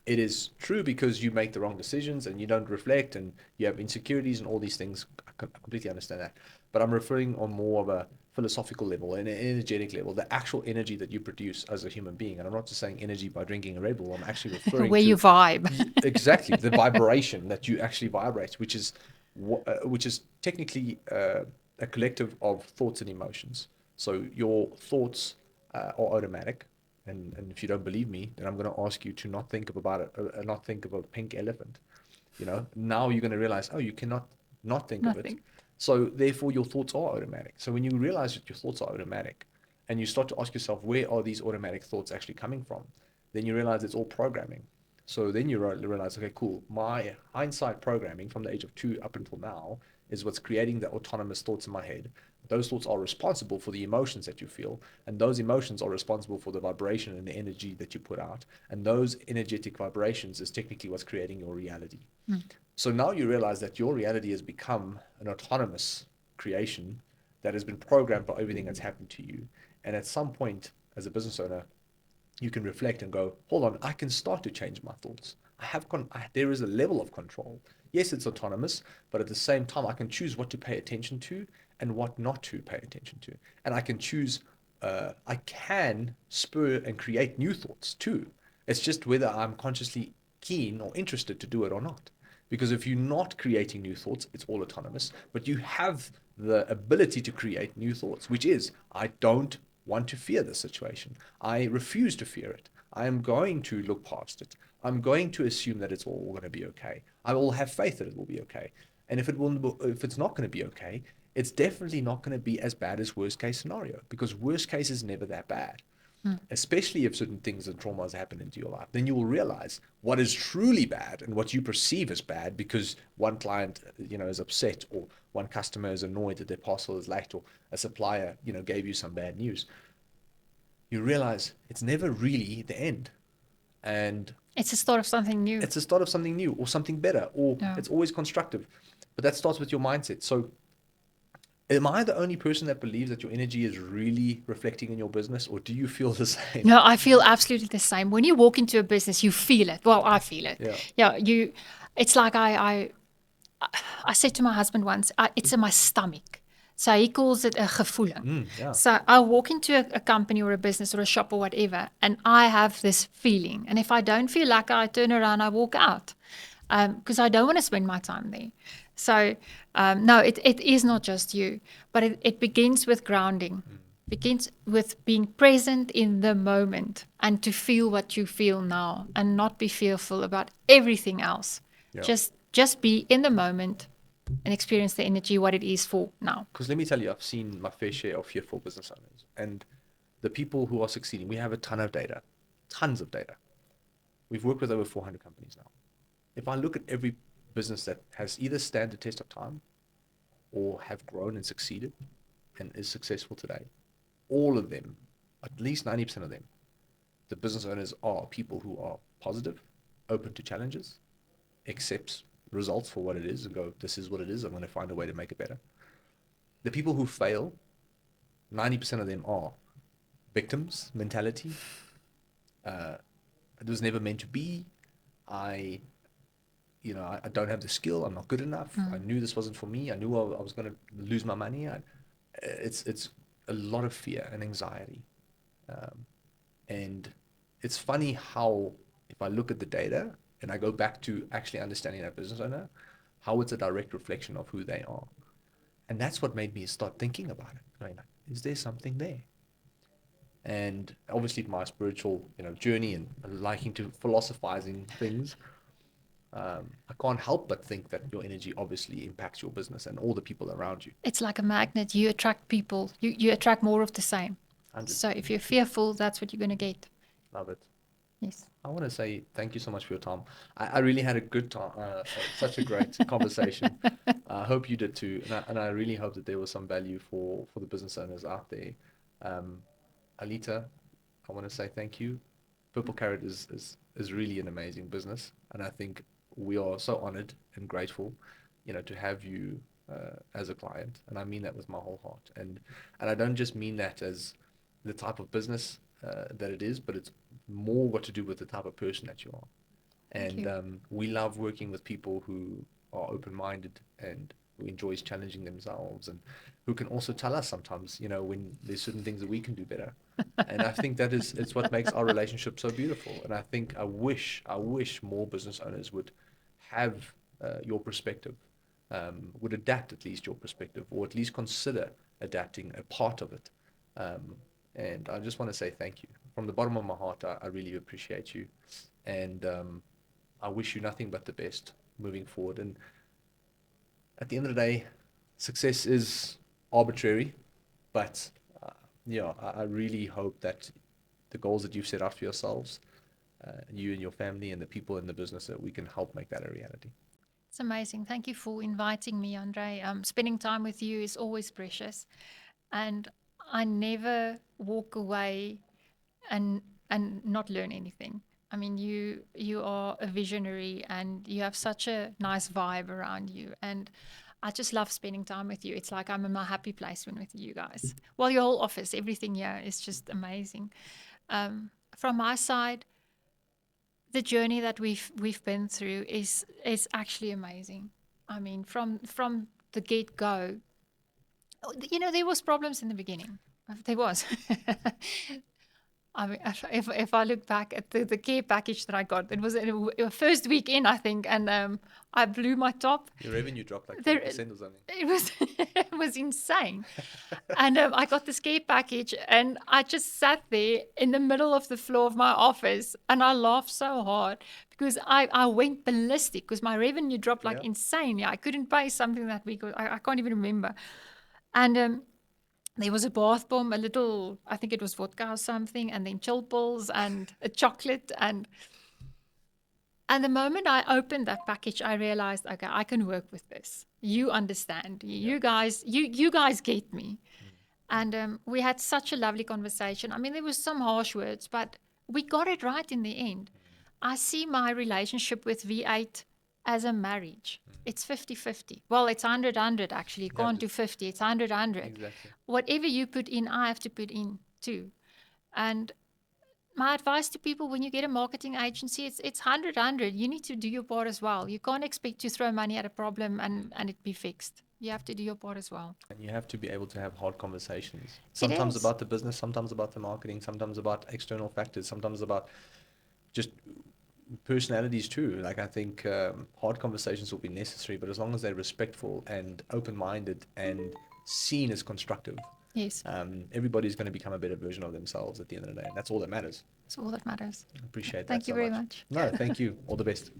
it is true because you make the wrong decisions and you don't reflect and you have insecurities and all these things. I completely understand that. But I'm referring on more of a philosophical level and an energetic level, the actual energy that you produce as a human being. And I'm not just saying energy by drinking a Red Bull. I'm actually referring Where you to vibe. exactly the vibration that you actually vibrate, which is technically a collective of thoughts and emotions. So your thoughts are automatic, and if you don't believe me, then I'm going to ask you to not think about it, not think of a pink elephant. You know, now you're going to realize, oh, you cannot not think of it. Nothing. So therefore, your thoughts are automatic. So when you realize that your thoughts are automatic, and you start to ask yourself, where are these automatic thoughts actually coming from? Then you realize it's all programming. So then you realize, okay, cool. My hindsight programming from the age of 2 up until now is what's creating the autonomous thoughts in my head. Those thoughts are responsible for the emotions that you feel, and those emotions are responsible for the vibration and the energy that you put out. And those energetic vibrations is technically what's creating your reality. Mm. So now you realize that your reality has become an autonomous creation that has been programmed by everything that's happened to you. And at some point, as a business owner, you can reflect and go, hold on, I can start to change my thoughts. There is a level of control. Yes, it's autonomous, but at the same time, I can choose what to pay attention to and what not to pay attention to. And I can choose, I can spur and create new thoughts too. It's just whether I'm consciously keen or interested to do it or not. Because if you're not creating new thoughts, it's all autonomous, but you have the ability to create new thoughts, which is, I don't want to fear this situation. I refuse to fear it. I am going to look past it. I'm going to assume that it's all going to be okay. I will have faith that it will be okay. And if it's not going to be okay, it's definitely not going to be as bad as worst case scenario, because worst case is never that bad, Mm. especially if certain things and traumas happen into your life. Then you will realize what is truly bad and what you perceive as bad because one client, is upset, or one customer is annoyed that their parcel is late, or a supplier, gave you some bad news. you realize it's never really the end. And It's the start of something new. it's the start of something new or something better, or Yeah. it's always constructive. But that starts with your mindset. So am I the only person that believes that your energy is really reflecting in your business, or do you feel the same? No, I feel absolutely the same. When you walk into a business, you feel it. Well, I feel it. Yeah. Yeah, you. It's like I said to my husband once, it's in my stomach. So he calls it a gevoeling. Yeah. So I walk into a company or a business or a shop or whatever, and I have this feeling. And if I don't feel like it, I turn around, I walk out because I don't want to spend my time there. So no, it is not just you, but it begins with grounding. Begins with being present in the moment and to feel what you feel now and not be fearful about everything else. Yeah. Just be in the moment and experience the energy, what it is for now. Because let me tell you, I've seen my fair share of fearful business owners, and the people who are succeeding. We have a ton of data, tons of data. We've worked with over 400 companies now. If I look at every business that has either stand the test of time or have grown and succeeded and is successful today, all of them, at least 90% of them, the business owners are people who are positive, open to challenges, accepts results for what it is and go, this is what it is, I'm going to find a way to make it better. The people who fail, 90% of them are victims mentality. It was never meant to be. I don't have the skill. I'm not good enough. I knew this wasn't for me. I knew I was going to lose my money. It's a lot of fear and anxiety. And it's funny how, if I look at the data and I go back to actually understanding that business owner, how it's a direct reflection of who they are. And that's what made me start thinking about it. Going, is there something there? And obviously my spiritual, journey and liking to philosophizing things, I can't help but think that your energy obviously impacts your business and all the people around you. It's like a magnet. You attract people. You attract more of the same. 100. So if you're fearful, that's what you're going to get. Love it. Yes. I want to say thank you so much for your time. I really had a good time, such a great conversation. I hope you did too, and I really hope that there was some value for the business owners out there. Alita, I want to say thank you. Purple Carrot is really an amazing business, and I think we are so honored and grateful, to have you as a client, and I mean that with my whole heart. And I don't just mean that as the type of business that it is, but it's more got to do with the type of person that you are. And we love working with people who are open-minded and who enjoys challenging themselves and who can also tell us sometimes, when there's certain things that we can do better. And I think it's what makes our relationship so beautiful. And I wish more business owners would have your perspective, would adapt at least your perspective, or at least consider adapting a part of it. And I just want to say thank you. From the bottom of my heart, I really appreciate you. And I wish you nothing but the best moving forward. And at the end of the day, success is arbitrary, but I really hope that the goals that you've set out for yourselves, you and your family and the people in the business, that we can help make that a reality. It's amazing. Thank you for inviting me, Andre. Spending time with you is always precious. And I never walk away and not learn anything. I mean, you are a visionary and you have such a nice vibe around you. And I just love spending time with you. It's like I'm in my happy place when with you guys. Well, your whole office, everything here is just amazing. From my side, the journey that we've been through is actually amazing. I mean, from the get go, there was problems in the beginning. There was. I mean, if I look back at the care package that I got, it was a first week in, I think, and I blew my top. Your revenue dropped like There- 30% or something. It was it was insane. And I got this care package, and I just sat there in the middle of the floor of my office, and I laughed so hard because I went ballistic because my revenue dropped like Yeah. insane. Yeah, I couldn't pay something that week. I can't even remember. And there was a bath bomb, I think it was vodka or something, and then chill pills and a chocolate. And the moment I opened that package, I realized, okay, I can work with this. You understand. You guys get me. And we had such a lovely conversation. I mean, there was some harsh words, but we got it right in the end. I see my relationship with V8 as a marriage. It's 50-50. Well, it's 100-100 actually. You Yeah, can't do 50. It's 100-100. exactly. Whatever you put in, I have to put in too. And my advice to people when you get a marketing agency, it's 100-100. You need to do your part as well. You can't expect to throw money at a problem and it be fixed. You have to do your part as well. And you have to be able to have hard conversations. It Sometimes is. about the business, sometimes about the marketing, sometimes about external factors, sometimes about just personalities too. Like I think hard conversations will be necessary, but as long as they're respectful and open-minded and seen as constructive, Yes. everybody's going to become a better version of themselves at the end of the day. And that's all that matters. That's all that matters. I appreciate that Thank you so very much. much. No, thank you. All the best.